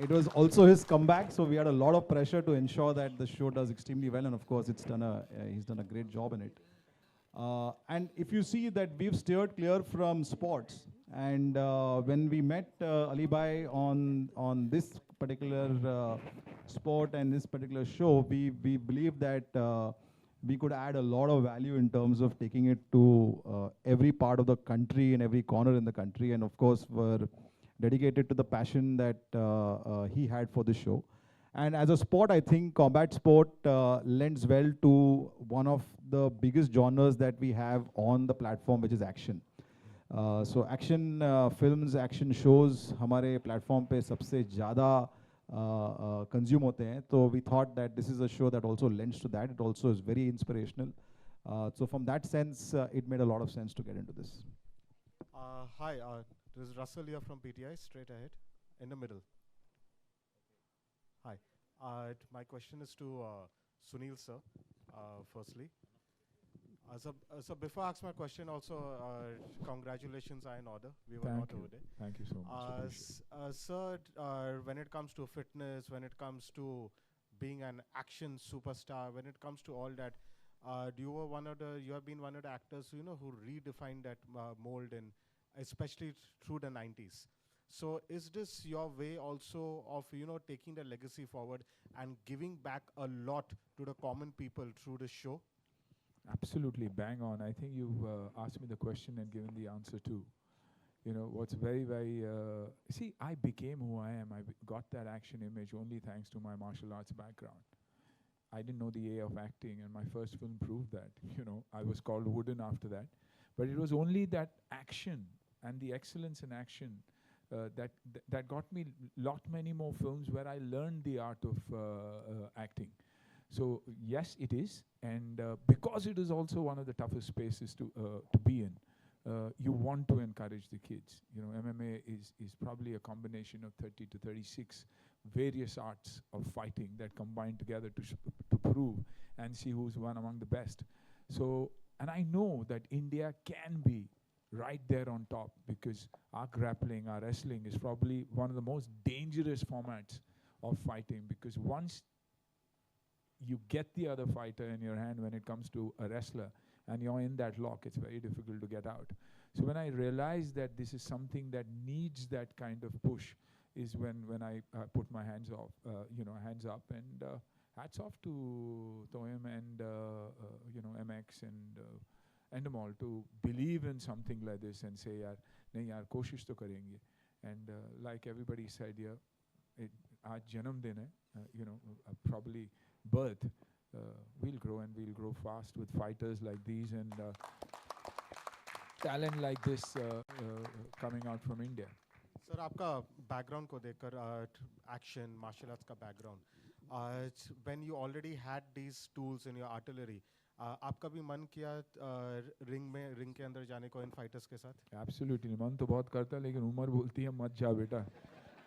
It was also his comeback, so we had a lot of pressure to ensure that the show does extremely well, and of course, he's done a great job in it. And if you see that we've steered clear from sports, and when we met Ali bhai on this particular sport and this particular show, we believe that we could add a lot of value in terms of taking it to every part of the country and every corner in the country, and of course, we're dedicated to the passion that he had for the show. And as a sport, I think combat sport lends well to one of the biggest genres that we have on the platform, which is action. So action films, action shows, हमारे platform पे सबसे ज़्यादा consume होते हैं. So we thought that this is a show that also lends to that. It also is very inspirational. So from that sense, it made a lot of sense to get into this. Hi, this is Russell here from PTI, straight ahead, in the middle. Hi. My question is to Sunil sir, firstly. So before I ask my question, also congratulations are in order. We were not over there. Thank you so much. Sir, when it comes to fitness, when it comes to being an action superstar, when it comes to all that, you have been one of the actors, who redefined that mold, and especially through the 90s. So is this your way also of, taking the legacy forward and giving back a lot to the common people through the show? Absolutely, bang on. I think you've asked me the question and given the answer too. What's very, see, I became who I am. I got that action image only thanks to my martial arts background. I didn't know the A of acting, and my first film proved that. I was called Wooden after that. But it was only that action and the excellence in action that got me many more films where I learned the art of acting. So yes, it is, and because it is also one of the toughest spaces to be in, you want to encourage the kids. MMA is probably a combination of 30 to 36 various arts of fighting that combine together to prove and see who's one among the best. So, and I know that India can be right there on top, because our grappling, our wrestling is probably one of the most dangerous formats of fighting, because once you get the other fighter in your hand when it comes to a wrestler, and you're in that lock, it's very difficult to get out. So when I realized that this is something that needs that kind of push, is when I put my hands up, and hats off to Toyam and MX and Endemol to believe in something like this and say, yaar, nahi yaar, koshish to karenge. And like everybody said here, aaj janam din hai, probably birth. We'll grow and we'll grow fast with fighters like these and talent like this coming out from India. Sir आपका background को देखकर action martial arts का background when you already had these tools in your artillery आपका भी मन किया ring के अंदर जाने को इन फाइटर्स के साथ? एब्सोल्युटली, मन तो बहुत करता है, लेकिन उम्र बोलती है मत जा बेटा,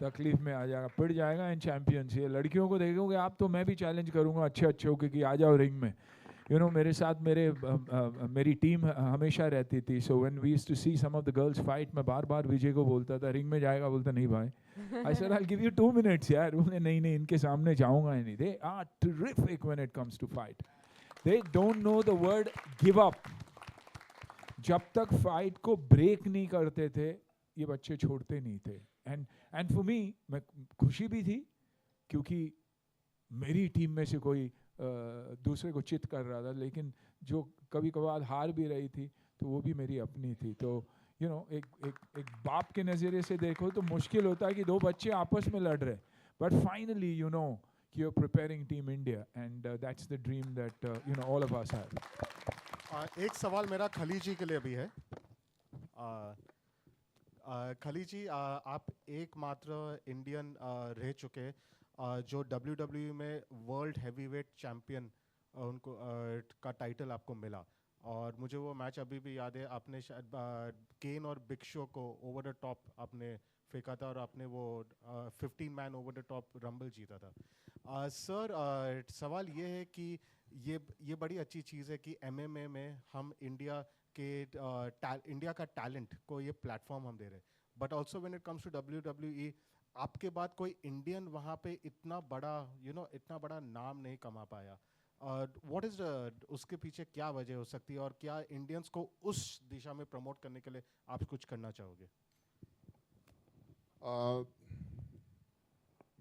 तकलीफ में आ जाएगा, पिट जाएगा इन चैंपियंस। ये लड़कियों को देखोगे आप तो मैं भी चैलेंज करूंगा अच्छे होके कि आ जाओ रिंग में। मेरे साथ मेरी टीम हमेशा रहती थी। So when we used to see some of the girls fight, मैं बार बार विजय को बोलता था रिंग में जाएगा, बोलता नहीं भाई। I said I will give you 2 minutes यार। बोले नहीं इनके सामने जाऊंगा नहीं। They are terrific when it comes to fight. They don't know the word give up. जब तक फाइट को ब्रेक नहीं करते थे ये बच्चे छोड़ते नहीं थे। एंड फॉर मी, मैं खुशी भी थी क्योंकि मेरी टीम में से कोई दूसरे को चित कर रहा था, लेकिन जो कभी कभार हार भी रही थी तो वो भी मेरी अपनी थी। तो एक बाप के नज़रिए से देखो तो मुश्किल होता है कि 2 बच्चे आपस में लड़ रहे, बट फाइनली कि you're preparing Team India, and that's the dream that all of us have. एक सवाल मेरा खली जी के लिए भी है। खली जी, आप एकमात्र इंडियन रह चुके जो WWE में वर्ल्ड हैवीवेट चैम्पियन उनको का टाइटल आपको मिला, और मुझे वो मैच अभी भी याद है। आपने शायद केन और बिग शो को ओवर द टॉप आपने फेंका था और आपने वो 15 man over the top rumble जीता था। सर, सवाल ये है कि ये बड़ी अच्छी चीज़ है कि MMA में हम इंडिया का टैलेंट को ये प्लेटफॉर्म हम दे रहे हैं, but also when it comes to WWE आपके बाद कोई इंडियन वहाँ पे इतना बड़ा नाम नहीं कमा पाया। व्हाट इज उसके पीछे क्या वजह हो सकती है, और क्या इंडियंस को उस दिशा में प्रमोट करने के लिए आप कुछ करना चाहोगे?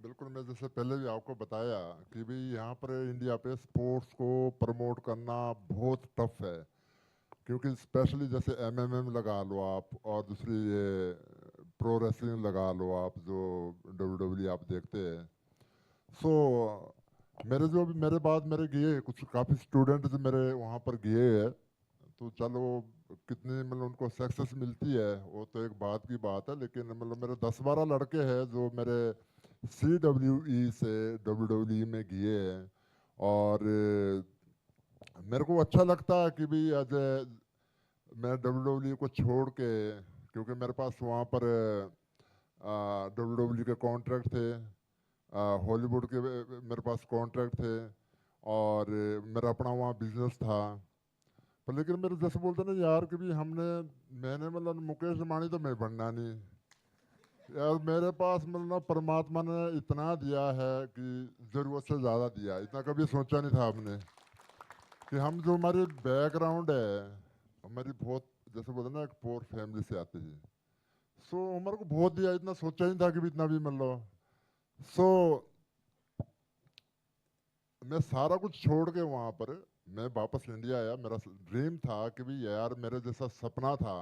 बिल्कुल, मैं जैसे पहले भी आपको बताया कि भाई यहाँ पर इंडिया पे स्पोर्ट्स को प्रमोट करना बहुत टफ है, क्योंकि स्पेशली जैसे MMM लगा लो आप, और दूसरी ये प्रो रेसलिंग लगा लो आप, जो WWE आप देखते हैं। सो मेरे बाद मेरे गए कुछ काफ़ी स्टूडेंट जो मेरे वहाँ पर गए हैं, तो चलो कितनी उनको सक्सेस मिलती है वो तो एक बात की बात है, लेकिन मेरे 10-12 लड़के हैं जो मेरे CWE से WWE में गए हैं, और मेरे को अच्छा लगता है कि भाई आज मैं WWE को छोड़ के, क्योंकि मेरे पास वहाँ पर WWE के कॉन्ट्रैक्ट थे, हॉलीवुड के मेरे पास कॉन्ट्रैक्ट थे, और मेरा अपना वहाँ बिजनेस था। पर लेकिन मेरे जैसे बोलते ना यार कि भी मैंने मुकेश अंबानी तो मैं बनना नहीं यार, मेरे पास परमात्मा ने इतना दिया है कि ज़रूरत से ज़्यादा दिया। इतना कभी सोचा नहीं था हमने कि हम जो हमारी बैकग्राउंड है, हमारी बहुत जैसे बोलते ना एक पोर फैमिली से आते हैं, सो हमारे को बहुत दिया, इतना सोचा नहीं था कि भी इतना भी सो मैं सारा कुछ छोड़ के वहाँ पर मैं वापस इंडिया आया। मेरा ड्रीम था कि भी यार मेरे जैसा सपना था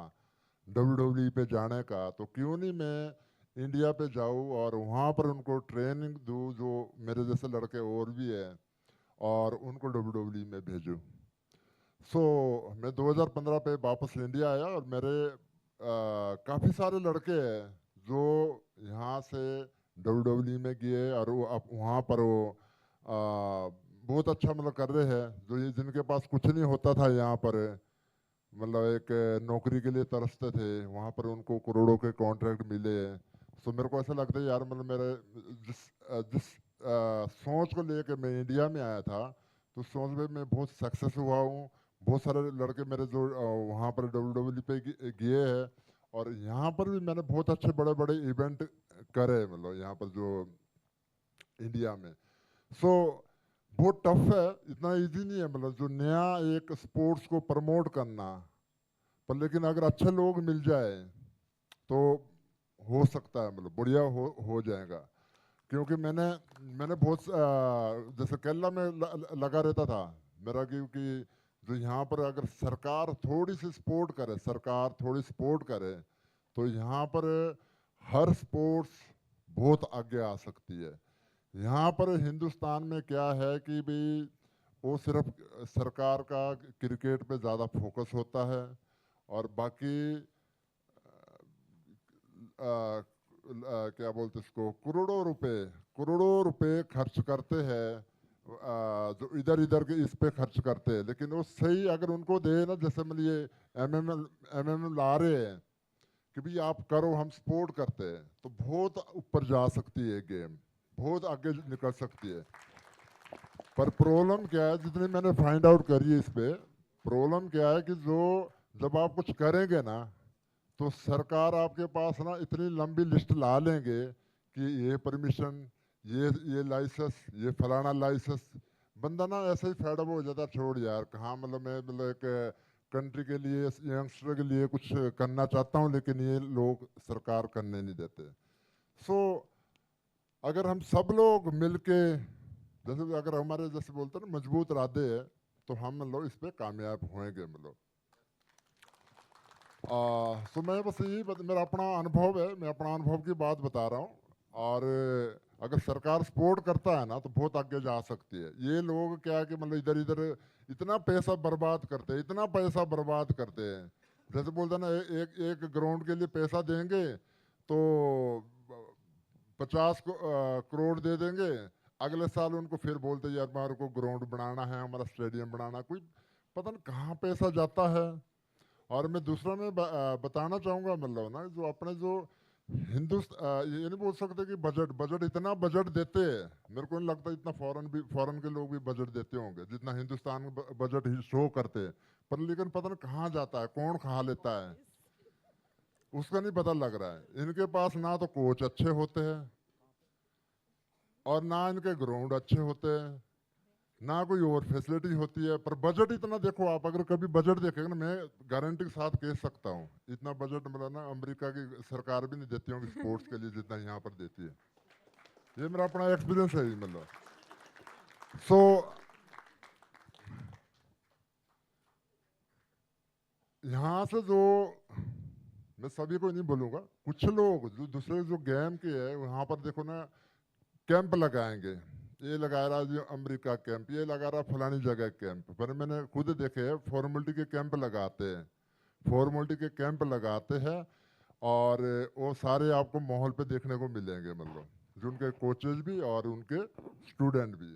WWE पे जाने का, तो क्यों नहीं मैं इंडिया पे जाऊँ और वहाँ पर उनको ट्रेनिंग दूँ, जो मेरे जैसे लड़के और भी हैं, और उनको WWE में भेजूँ। सो मैं 2015 पे वापस इंडिया आया, और मेरे काफ़ी सारे लड़के हैं जो यहाँ से WWE में गए, और वो अब वहाँ पर वो बहुत अच्छा कर रहे हैं, जो ये जिनके पास कुछ नहीं होता था यहाँ पर, एक नौकरी के लिए तरसते थे, वहाँ पर उनको करोड़ों के कॉन्ट्रैक्ट मिले। सो मेरे को ऐसा लगता है यार मेरे जिस सोच को लेके मैं इंडिया में आया था, तो सोच में मैं बहुत सक्सेस हुआ हूँ। बहुत सारे लड़के मेरे जो वहाँ पर WWE पे गए हैं, और यहाँ पर भी मैंने बहुत अच्छे बड़े बड़े इवेंट करे, यहाँ पर जो इंडिया में। सो बहुत टफ है, इतना इजी नहीं है मतलब जो नया एक स्पोर्ट्स को प्रमोट करना, पर लेकिन अगर अच्छे लोग मिल जाए तो हो सकता है, मतलब बढ़िया हो जाएगा। क्योंकि मैंने बहुत जैसे केरला में लगा रहता था मेरा, क्योंकि जो यहाँ पर अगर सरकार थोड़ी सी सपोर्ट करे, सरकार थोड़ी सपोर्ट करे तो यहाँ पर हर स्पोर्ट्स बहुत आगे आ सकती है। यहाँ पर हिंदुस्तान में क्या है कि भाई वो सिर्फ सरकार का क्रिकेट पे ज़्यादा फोकस होता है और बाकी क्या बोलते इसको, करोड़ों रुपए खर्च करते हैं जो इधर इधर के इस पे खर्च करते हैं, लेकिन वो सही अगर उनको दे ना, जैसे मतलब ये एमएमएल ला रहे हैं कि भाई आप करो, हम सपोर्ट करते हैं, तो बहुत ऊपर जा सकती है गेम, बहुत आगे निकल सकती है। पर प्रॉब्लम क्या है, जितनी मैंने फाइंड आउट करी है इस पे, प्रॉब्लम क्या है कि जो जब आप कुछ करेंगे ना तो सरकार आपके पास ना इतनी लंबी लिस्ट ला लेंगे कि ये परमिशन, ये लाइसेंस, ये फलाना लाइसेंस, बंदा ना ऐसे ही फेडअप हो जाता, छोड़ यार कहाँ, मतलब मैं मतलब एक कंट्री के लिए, यंगस्टर के लिए कुछ करना चाहता हूँ लेकिन ये लोग सरकार करने नहीं देते। सो अगर हम सब लोग मिलके, जैसे अगर हमारे जैसे बोलते हैं ना मजबूत इरादे है, तो हम लोग इस पे कामयाब होंगे। मतलब तो मैं बस यही मेरा अपना अनुभव है, मैं अपना अनुभव की बात बता रहा हूँ। और अगर सरकार सपोर्ट करता है ना तो बहुत आगे जा सकती है। ये लोग क्या है कि मतलब इधर इधर इतना पैसा बर्बाद करते हैं, इतना पैसा बर्बाद करते हैं, जैसे बोलते हैं ना एक ग्राउंड के लिए पैसा देंगे तो 50 करोड़ दे देंगे, अगले साल उनको फिर बोलते यार हमारे को ग्राउंड बनाना है, हमारा स्टेडियम बनाना, कोई पता नहीं कहाँ पैसा जाता है। और मैं दूसरा में बताना चाहूँगा मतलब ना, जो अपने जो ये नहीं बोल सकते कि बजट इतना बजट देते हैं, मेरे को नहीं लगता इतना फॉरेन के लोग भी बजट देते होंगे जितना हिंदुस्तान बजट ही शो करते हैं, पर लेकिन पता नहीं कहाँ जाता है, कौन खा लेता है, उसका नहीं पता लग रहा है। इनके पास ना तो कोच अच्छे होते हैं और ना इनके ग्राउंड अच्छे होते हैं, ना कोई और फैसिलिटी होती है, पर बजट इतना देखो आप, अगर कभी बजट देखेंगे ना, मैं गारंटी के साथ कह सकता हूँ इतना बजट मतलब ना अमेरिका की सरकार भी नहीं देती होगी स्पोर्ट्स के लिए जितना यहाँ पर देती है। ये मेरा अपना एक्सपीरियंस है मतलब। सो यहाँ से जो मैं सभी को नहीं बोलूँगा, कुछ लोग जो दूसरे जो गेम के है वहाँ पर देखो ना कैंप लगाएंगे, ये लगा रहा जो अमेरिका कैंप, ये लगा रहा फलानी जगह कैंप, पर मैंने खुद देखे है फॉर्मेलिटी के कैंप लगाते हैं, फॉर्मेलिटी के कैंप लगाते हैं और वो सारे आपको माहौल पे देखने को मिलेंगे, मतलब जो उनके कोचेज भी और उनके स्टूडेंट भी।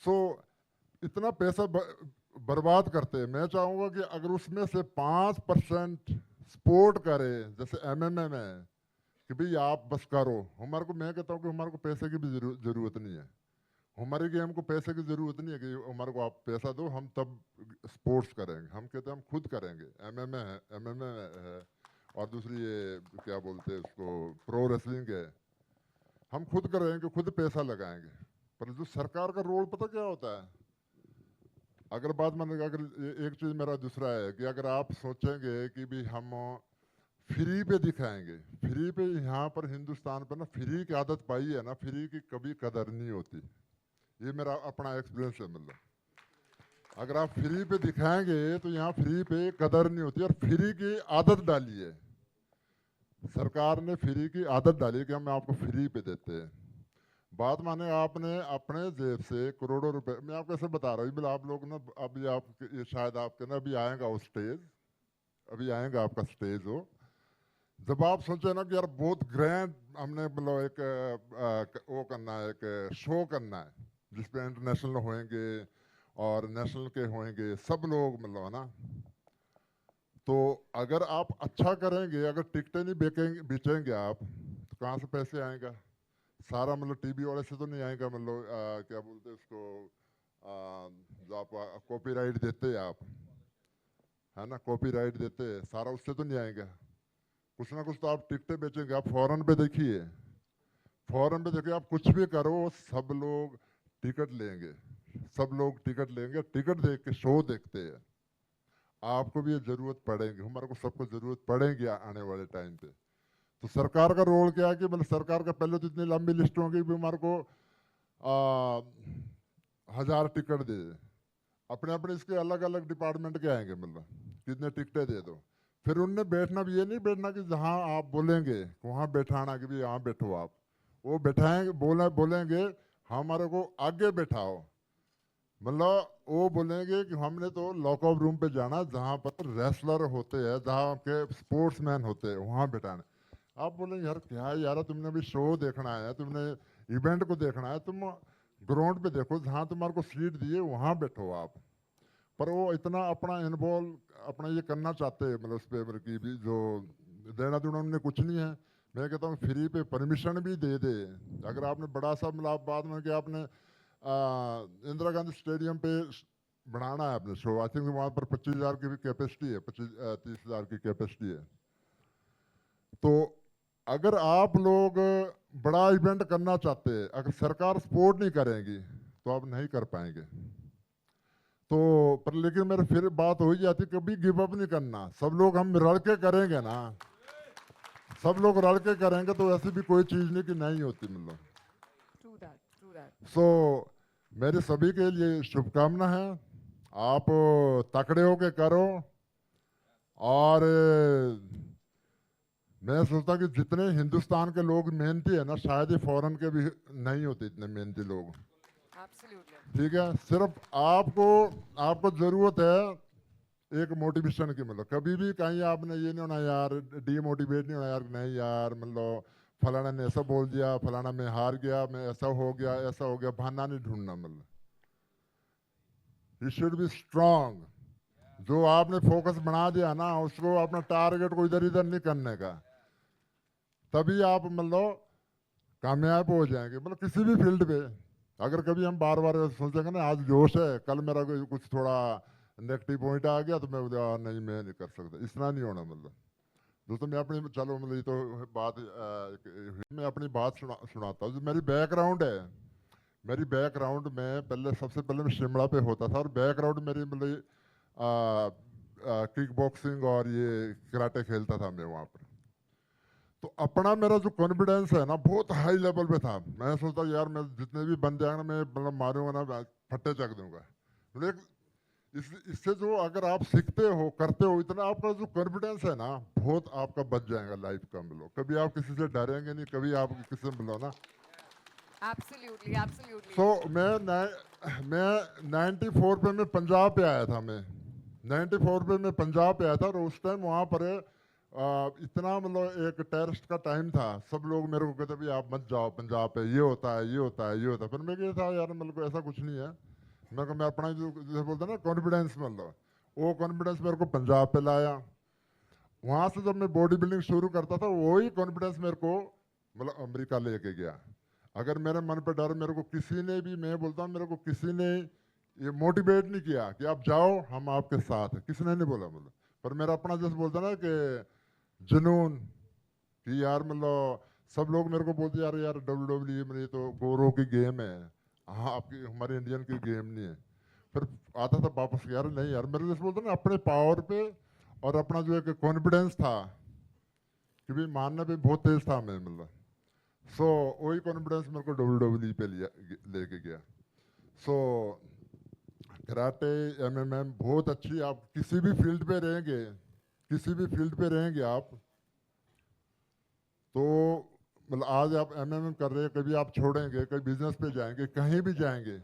सो इतना पैसा बर्बाद करते हैं। मैं चाहूँगा कि अगर उसमें से 5% सपोर्ट करे, जैसे एमएमए में कि भाई आप बस करो, हमारे को, मैं कहता हूँ कि हमारे को पैसे की भी जरूरत नहीं है, हमारे गेम को पैसे की ज़रूरत नहीं है कि हमारे को आप पैसा दो हम तब स्पोर्ट्स करेंगे, हम कहते हैं हम खुद करेंगे। एमएमए है और दूसरी ये क्या बोलते हैं उसको, प्रो रेसलिंग है, हम खुद करेंगे, खुद पैसा लगाएंगे। पर जो सरकार का रोल पता क्या होता है, अगर बात मान, अगर एक चीज़ मेरा दूसरा है कि अगर आप सोचेंगे कि भी हम फ्री पे दिखाएंगे, फ्री पे यहाँ पर हिंदुस्तान पर ना फ्री की आदत पाई है ना, फ्री की कभी कदर नहीं होती, ये मेरा अपना एक्सपीरियंस है। मतलब अगर आप फ्री पे दिखाएंगे तो यहाँ फ्री पे कदर नहीं होती, और फ्री की आदत डाली है सरकार ने, फ्री की आदत डाली कि हम आपको फ्री पे देते हैं। बात माने आपने अपने जेब से करोड़ों रुपए, मैं आपको ऐसे बता रहा हूँ, आप लोग ना अभी आप ये शायद आपके ना अभी आएगा वो स्टेज, अभी आएगा आपका स्टेज हो, जब आप सोचे ना कि यार बहुत ग्रैंड हमने मतलब एक वो करना है, एक शो करना है जिसपे इंटरनेशनल होएंगे और नेशनल के होएंगे सब लोग, मतलब है ना, तो अगर आप अच्छा करेंगे, अगर टिकटें नहीं बेचेंगे आप, तो कहाँ से पैसे आएगा? सारा मतलब टीवी वाले से तो नहीं आएगा, मतलब क्या बोलते हैं उसको, जो आप कॉपीराइट देते हैं आप, है ना, कॉपीराइट देते हैं, सारा उससे तो नहीं आएगा, कुछ ना कुछ तो आप टिकटें बेचेंगे। आप फॉरेन पे देखिए, फॉरेन पे देखिए, आप कुछ भी करो सब लोग टिकट लेंगे, सब लोग टिकट लेंगे, टिकट देख के शो देखते हैं। आपको भी ये ज़रूरत पड़ेगी, हमारे को सबको ज़रूरत पड़ेगी आने वाले टाइम पे। तो सरकार का रोल क्या है कि मतलब सरकार का पहले तो इतनी लंबी लिस्ट होगी भी हमारे को 1000 टिकट दे, अपने अपने इसके अलग अलग डिपार्टमेंट के आएंगे, मतलब कितने टिकटें दे दो। फिर उनने बैठना भी ये नहीं बैठना कि जहाँ आप बोलेंगे वहाँ बैठाना कि भी यहाँ बैठो आप, वो बैठाएंगे, बोलेंगे हमारे को आगे बैठाओ, मतलब वो बोलेंगे कि हमने तो लॉकअप रूम पे जाना जहाँ पर रेसलर होते हैं, जहाँ के स्पोर्ट्समैन होते हैं, वहाँ बैठाना। आप बोलेंगे यार क्या यार, तुमने भी शो देखना है, तुमने इवेंट को देखना है, तुम ग्राउंड पे देखो, जहाँ तुम्हारे को सीट दिए वहाँ बैठो आप। पर वो इतना अपना इन्वॉल्व अपना ये करना चाहते हैं, मतलब उस पेपर की भी जो देना देना उन्होंने कुछ नहीं है। मैं कहता हूँ फ्री पे परमिशन भी दे दे। अगर आपने बड़ा सा मतलब बाद में कि आपने इंदिरा गांधी स्टेडियम पे बनाना है अपने शो, आई थिंक वहाँ पर 25,000 की भी कैपेसिटी है, 30,000 की कैपेसिटी है। तो अगर आप लोग बड़ा इवेंट करना चाहते हैं, अगर सरकार सपोर्ट नहीं करेगी तो आप नहीं कर पाएंगे। तो पर लेकिन मेरे फिर बात हो ही जाती, कभी गिव अप नहीं करना, सब लोग हम रल के करेंगे ना, सब लोग रल के करेंगे तो ऐसी भी कोई चीज़ नहीं कि नहीं होती, मतलब। सो मेरे सभी के लिए शुभकामना है, आप तकड़े होके करो। और मैं सोचता कि जितने हिंदुस्तान के लोग मेहनती है ना, शायद ही फॉरेन के भी नहीं होते इतने मेहनती लोग। ठीक है, सिर्फ आपको ज़रूरत है एक मोटिवेशन की, मतलब कभी भी कहीं आपने ये नहीं होना यार, डीमोटिवेट नहीं होना यार, नहीं यार मतलब फलाना ने ऐसा बोल दिया, फलाना मैं हार गया, मैं ऐसा हो गया, बहाना नहीं ढूंढना, मतलब यू शुड बी स्ट्रांग। जो आपने फोकस बना दिया ना, उसको अपना टारगेट को इधर इधर नहीं करने का, तभी आप मतलब कामयाब हो जाएंगे, मतलब किसी भी फील्ड पे। अगर कभी हम बार बार सोचेंगे ना आज जोश है, कल मेरा कुछ थोड़ा नेगेटिव पॉइंट आ गया तो मैं नहीं मैं नहीं कर सकता, इतना नहीं होना। मतलब दोस्तों मैं अपनी चलो मतलब ये तो बात मैं अपनी बात सुनाता हूँ। जो मेरी बैकग्राउंड है, मेरी बैकग्राउंड में सबसे पहले मैं शिमला पे होता था, और बैकग्राउंड मेरी मतलब किक बॉक्सिंग और ये कराटे खेलता था मैं वहाँ पर। तो अपना मेरा जो कॉन्फिडेंस है ना बहुत हाई लेवल पे था। मैं सोचता यार मैं जितने भी बंदे आएंगे मैं मतलब मारूंगा ना, फट्टे चक दूंगा। मतलब इससे जो अगर आप सीखते हो करते हो इतना, आपका जो कॉन्फिडेंस है ना बहुत आपका बच जाएगा लाइफ का। मतलब कभी आप किसी से डरेंगे नहीं, कभी आप किसी से मिलो ना। Absolutely, absolutely. So मैं 94 पे मैं पंजाब पे आया था। मैं 94 पे मैं पंजाब पे आया था, और उस टाइम वहाँ पर इतना मतलब एक टेररिस्ट का टाइम था। सब लोग मेरे को कहते भाई आप मत जाओ पंजाब पे, ये होता है ये होता है ये होता है। फिर मैं क्या था यार मतलब ऐसा कुछ नहीं है। मैं अपना जो जैसे बोलता ना कॉन्फिडेंस, मतलब वो कॉन्फिडेंस मेरे को पंजाब पे लाया। वहाँ से जब मैं बॉडी बिल्डिंग शुरू करता था वही कॉन्फिडेंस मेरे को मतलब अमेरिका लेके गया। अगर मेरे मन पे डर, मेरे को किसी ने भी, मैं बोलता हूँ मेरे को किसी ने ये मोटिवेट नहीं किया कि आप जाओ हम आपके साथ हैं, किसी ने नहीं बोला। मतलब पर मेरा अपना जैसे बोलता ना कि जुनून कि यार मतलब सब लोग मेरे को बोलते यार यार WWE में ये तो गोरों की गेम है, हाँ आपकी हमारे इंडियन की गेम नहीं है। फिर आता था वापस यार नहीं यार, मेरे जैसे बोलते ना अपने पावर पे और अपना जो एक कॉन्फिडेंस था कि भाई मानने पे बहुत तेज था मैं, मतलब सो वही कॉन्फिडेंस मेरे को WWE पे लेके गया। सो कराटे MMA बहुत अच्छी, आप किसी भी फील्ड पे रहेंगे, किसी भी फील्ड पे रहेंगे आप तो मतलब आज आप MMA कर रहे हैं, कभी आप छोड़ेंगे, कभी बिजनेस पे जाएंगे, कहीं भी जाएंगे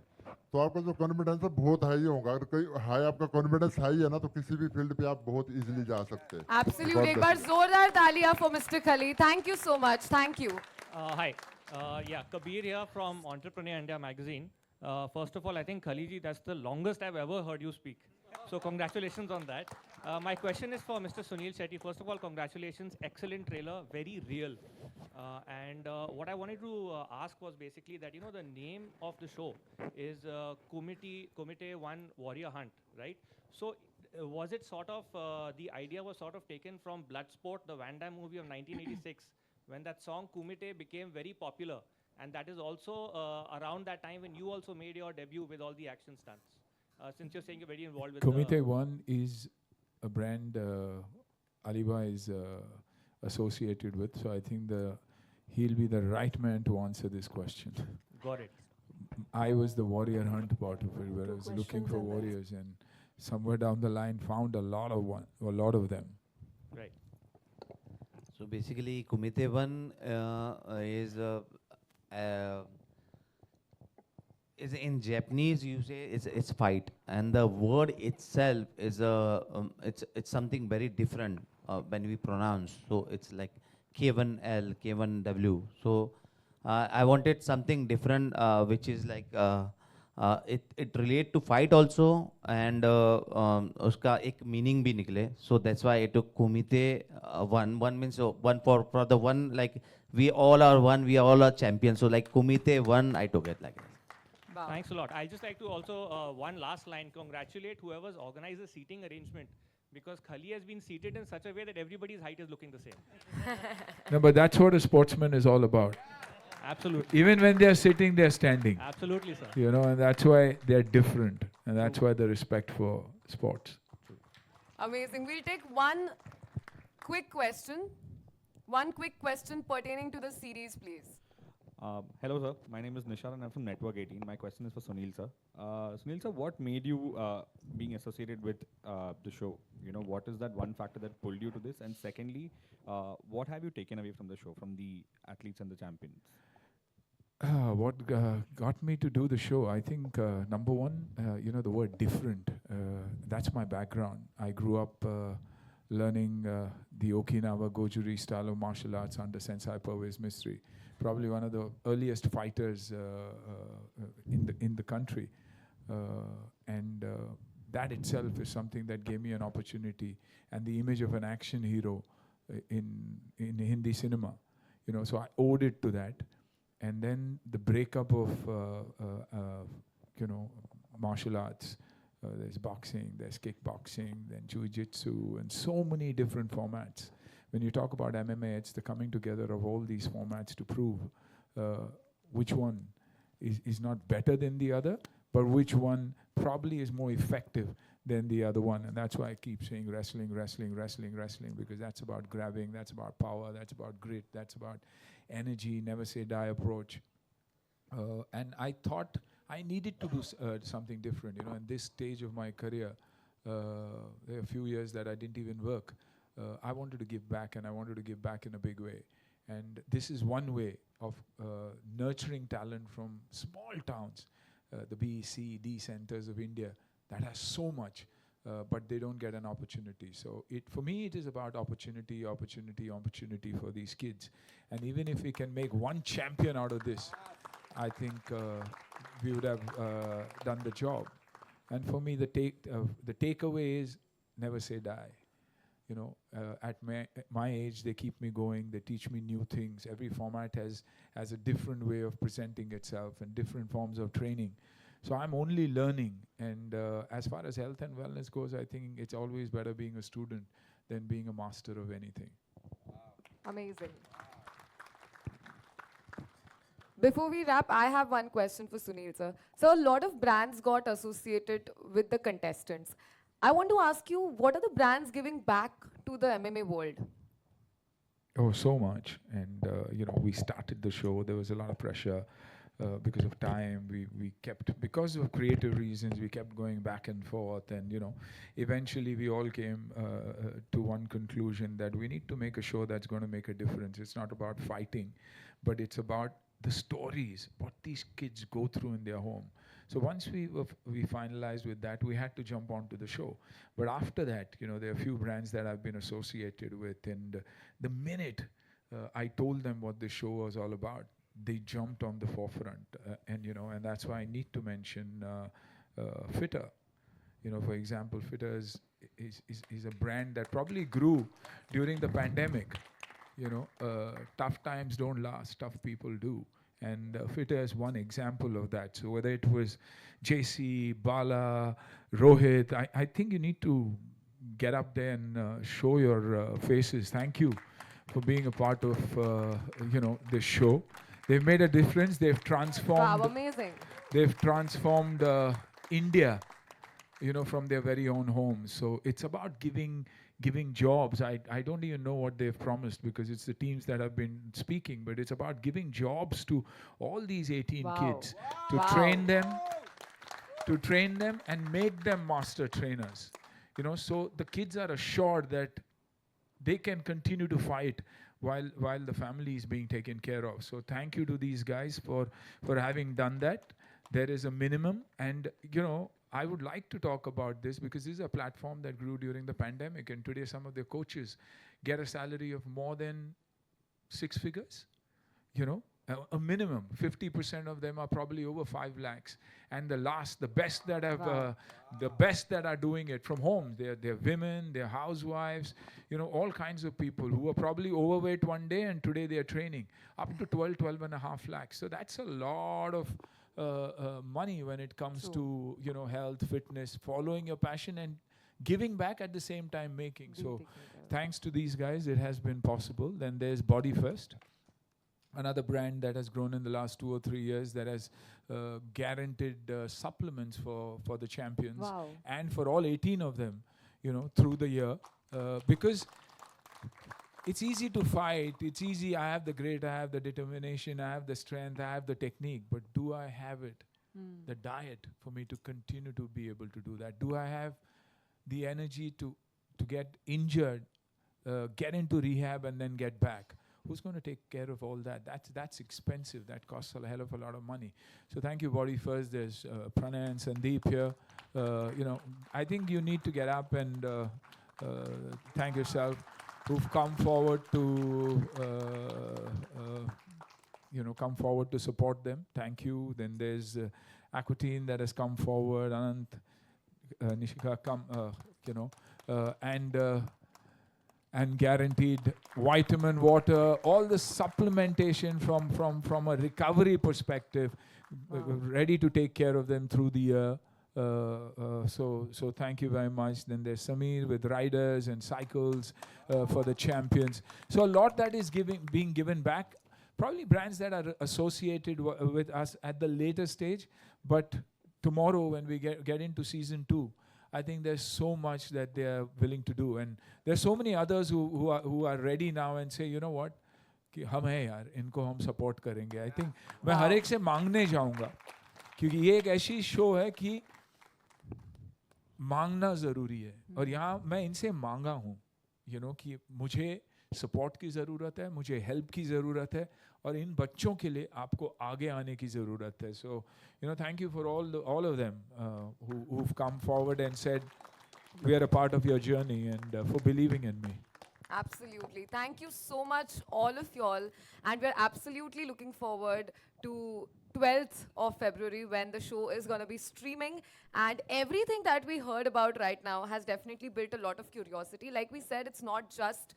तो आपका जो कॉन्फिडेंस है बहुत हाई होगा। अगर कोई हाई आपका कॉन्फिडेंस हाई है ना तो किसी भी फील्ड पे आप बहुत इजीली जा सकते हैं। Absolutely. एक बार जोरदार तालियां for Mr. Khali. Thank you so much. Thank you. Hi. Yeah, Kabir here from Entrepreneur India magazine. First of all, I think Khali ji, that's the longest I've ever heard you speak. So congratulations on that. My question is for Mr. Sunil Shetty. First of all, congratulations. Excellent trailer, very real. And what I wanted to ask was basically that, you know, the name of the show is Kumite One Warrior Hunt, right? So was it sort of, the idea was sort of taken from Bloodsport, the Van Damme movie of 1986, when that song Kumite became very popular. And that is also around that time when you also made your debut with all the action stunts. Since you're saying you're very involved with Kumite One is a brand Aliba is associated with, so I think he'll be the right man to answer this question. Got it. I was the warrior hunt part of it, where I was looking for warriors, and somewhere down the line found a lot of them. Right. So basically, Kumite One is in Japanese you say it's fight, and the word itself is it's something very different when we pronounce. So it's like K1L, K1W. So I wanted something different, which is like it relate to fight also, and uska ek meaning bhi nikle. So that's why I took Kumite One. One means one for the one, like we all are one, we all are champions. So like Kumite One, I took it like that. Wow. Thanks a lot. I'd just like to also, one last line, congratulate whoever's organized the seating arrangement, because Khali has been seated in such a way that everybody's height is looking the same. No, but that's what a sportsman is all about. Absolutely. Even when they're sitting, they're standing. Absolutely, sir. You know, and that's why they're different, and that's why the respect for sports. Amazing. We'll take one quick question. One quick question pertaining to the series, please. Hello, sir. My name is Nishar and I'm from Network 18. My question is for Sunil, sir. Sunil, sir, what made you being associated with the show? You know, what is that one factor that pulled you to this? And secondly, what have you taken away from the show, from the athletes and the champions? What got me to do the show? I think number one, you know, the word different. That's my background. I grew up learning the Okinawa Goju-Ryu style of martial arts under Sensei Pervez Mistry. Probably one of the earliest fighters in the country, and that itself is something that gave me an opportunity and the image of an action hero in Hindi cinema. You know, so I owed it to that. And then the breakup of you know, martial arts. There's boxing, there's kickboxing, then jiu-jitsu, and so many different formats. When you talk about MMA, it's the coming together of all these formats to prove which one is not better than the other, but which one probably is more effective than the other one. And that's why I keep saying wrestling, wrestling, wrestling, wrestling, because that's about grabbing, that's about power, that's about grit, that's about energy, never say die approach. And I thought I needed to do something different, you know. In this stage of my career, there are a few years that I didn't even work. I wanted to give back, and I wanted to give back in a big way. And this is one way of nurturing talent from small towns, the B, C, D centers of India that has so much, but they don't get an opportunity. So for me, it is about opportunity, opportunity, opportunity for these kids. And even if we can make one champion out of this, I think we would have done the job. And for me, the takeaway is never say die. You know, at my age, they keep me going. They teach me new things. Every format has a different way of presenting itself and different forms of training. So I'm only learning. And as far as health and wellness goes, I think it's always better being a student than being a master of anything. Amazing. Before we wrap, I have one question for Sunil, sir. So a lot of brands got associated with the contestants. I want to ask you, what are the brands giving back to the MMA world? Oh, so much. And, you know, we started the show. There was a lot of pressure because of time. We kept, because of creative reasons, we kept going back and forth. And, you know, eventually we all came to one conclusion that we need to make a show that's going to make a difference. It's not about fighting, but it's about the stories, what these kids go through in their home. So once we finalized with that, we had to jump onto the show. But after that, you know, there are a few brands that I've been associated with, and the minute I told them what the show was all about, they jumped on the forefront. And you know, and that's why I need to mention Fitter. You know, for example, Fitter is a brand that probably grew during the pandemic. You know, tough times don't last, tough people do. And Fitter is one example of that. So whether it was JC, Bala, Rohit, I think you need to get up there and show your faces. Thank you for being a part of, you know, this show. They've made a difference. They've transformed. Wow, amazing. They've transformed India, you know, from their very own homes. So it's about giving jobs. I don't even know what they've promised because it's the teams that have been speaking, but it's about giving jobs to all these 18 kids to train them and make them master trainers. You know, so the kids are assured that they can continue to fight while the family is being taken care of. So thank you to these guys for having done that. There is a minimum, and you know, I would like to talk about this because this is a platform that grew during the pandemic, and today some of their coaches get a salary of more than 6 figures. You know, a minimum. 50% of them are probably over 5 lakhs, and the best that have the best that are doing it from home. They're women, they're housewives, you know, all kinds of people who are probably overweight one day and today they are training up to 12 and a half lakhs. So that's a lot of money when it comes to, you know, health, fitness, following your passion and giving back at the same time making. So thanks to these guys, it has been possible. Then there's Body First, another brand that has grown in the last 2 or 3 years that has guaranteed supplements for the champions and for all 18 of them, you know, through the year. Because it's easy to fight. It's easy. I have the grit, I have the determination, I have the strength, I have the technique. But do I have it? The diet for me to continue to be able to do that? Do I have the energy to get injured, get into rehab and then get back? Who's going to take care of all that? That's expensive. That costs a hell of a lot of money. So thank you, Body First. There's Pranay and Sandeep here. You know, I think you need to get up and thank yourself, who've come forward to you know, come forward to support them. Thank you. Then there's Aquatine that has come forward. Anant, Nishika, come, you know, and guaranteed vitamin water, all the supplementation from a recovery perspective, ready to take care of them through the year. So thank you very much. Then there's Samir with riders and cycles for the champions. So a lot that is being given back. Probably brands that are associated with us at the later stage, but tomorrow when we get into season 2, I think there's so much that they are willing to do, and there's so many others who are ready now and say, you know what, कि हम हैं यार, इनको हम support करेंगे. I think मैं हर एक से मांगने जाऊँगा, क्योंकि ये एक ऐसी शो है कि मांगना ज़रूरी है, और यहाँ मैं इनसे मांगा हूँ, you know, कि मुझे support की ज़रूरत है, मुझे help की ज़रूरत है, और इन बच्चों के लिए आपको आगे आने की ज़रूरत है. So, you know, thank you for all of them who've come forward and said, we are a part of your journey, and for believing in me. Absolutely. Thank you so much, all of y'all. And we're absolutely looking forward to 12th of February when the show is going to be streaming. And everything that we heard about right now has definitely built a lot of curiosity. Like we said, it's not just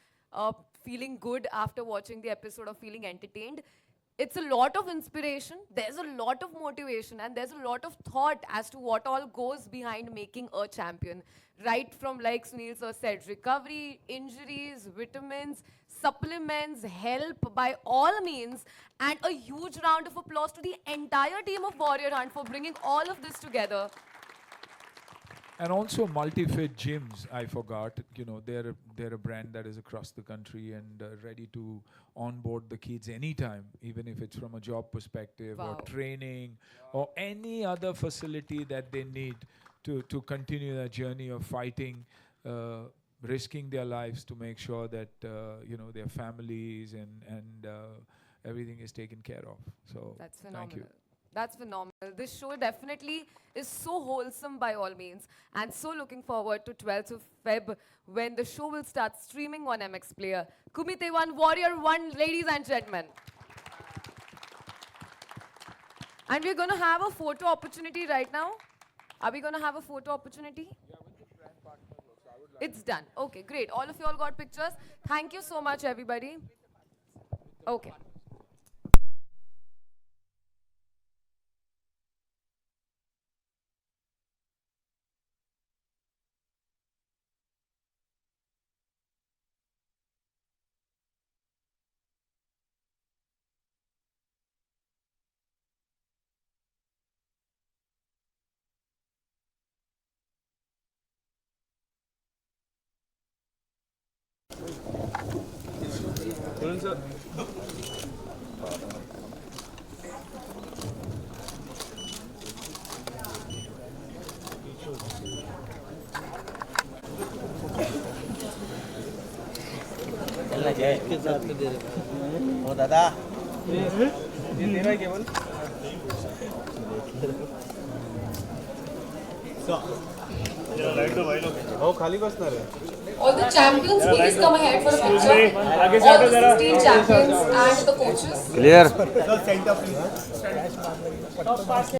feeling good after watching the episode or feeling entertained. It's a lot of inspiration, there's a lot of motivation, and there's a lot of thought as to what all goes behind making a champion. Right from, like Sunil sir said, recovery, injuries, vitamins, supplements, help by all means, and a huge round of applause to the entire team of Warrior Hunt for bringing all of this together. And also multi-fit gyms, I forgot. You know, they're a brand that is across the country and ready to onboard the kids anytime, even if it's from a job perspective or training or any other facility that they need to continue their journey of fighting, risking their lives to make sure that you know, their families and everything is taken care of. So that's phenomenal. Thank you. That's phenomenal. This show definitely is so wholesome by all means, and so looking forward to 12th of Feb when the show will start streaming on MX Player. Kumite One, Warrior One, ladies and gentlemen. And we're going to have a photo opportunity right now. Are we going to have a photo opportunity? It's done. Okay, great. All of you all got pictures. Thank you so much, everybody. Okay. के साथ में दे रहे ओ दादा ये तेरा केवल हो खाली बसणार आहे. All the champions, please come ahead for a picture. All the 16 champions and the coaches. Clear So center please.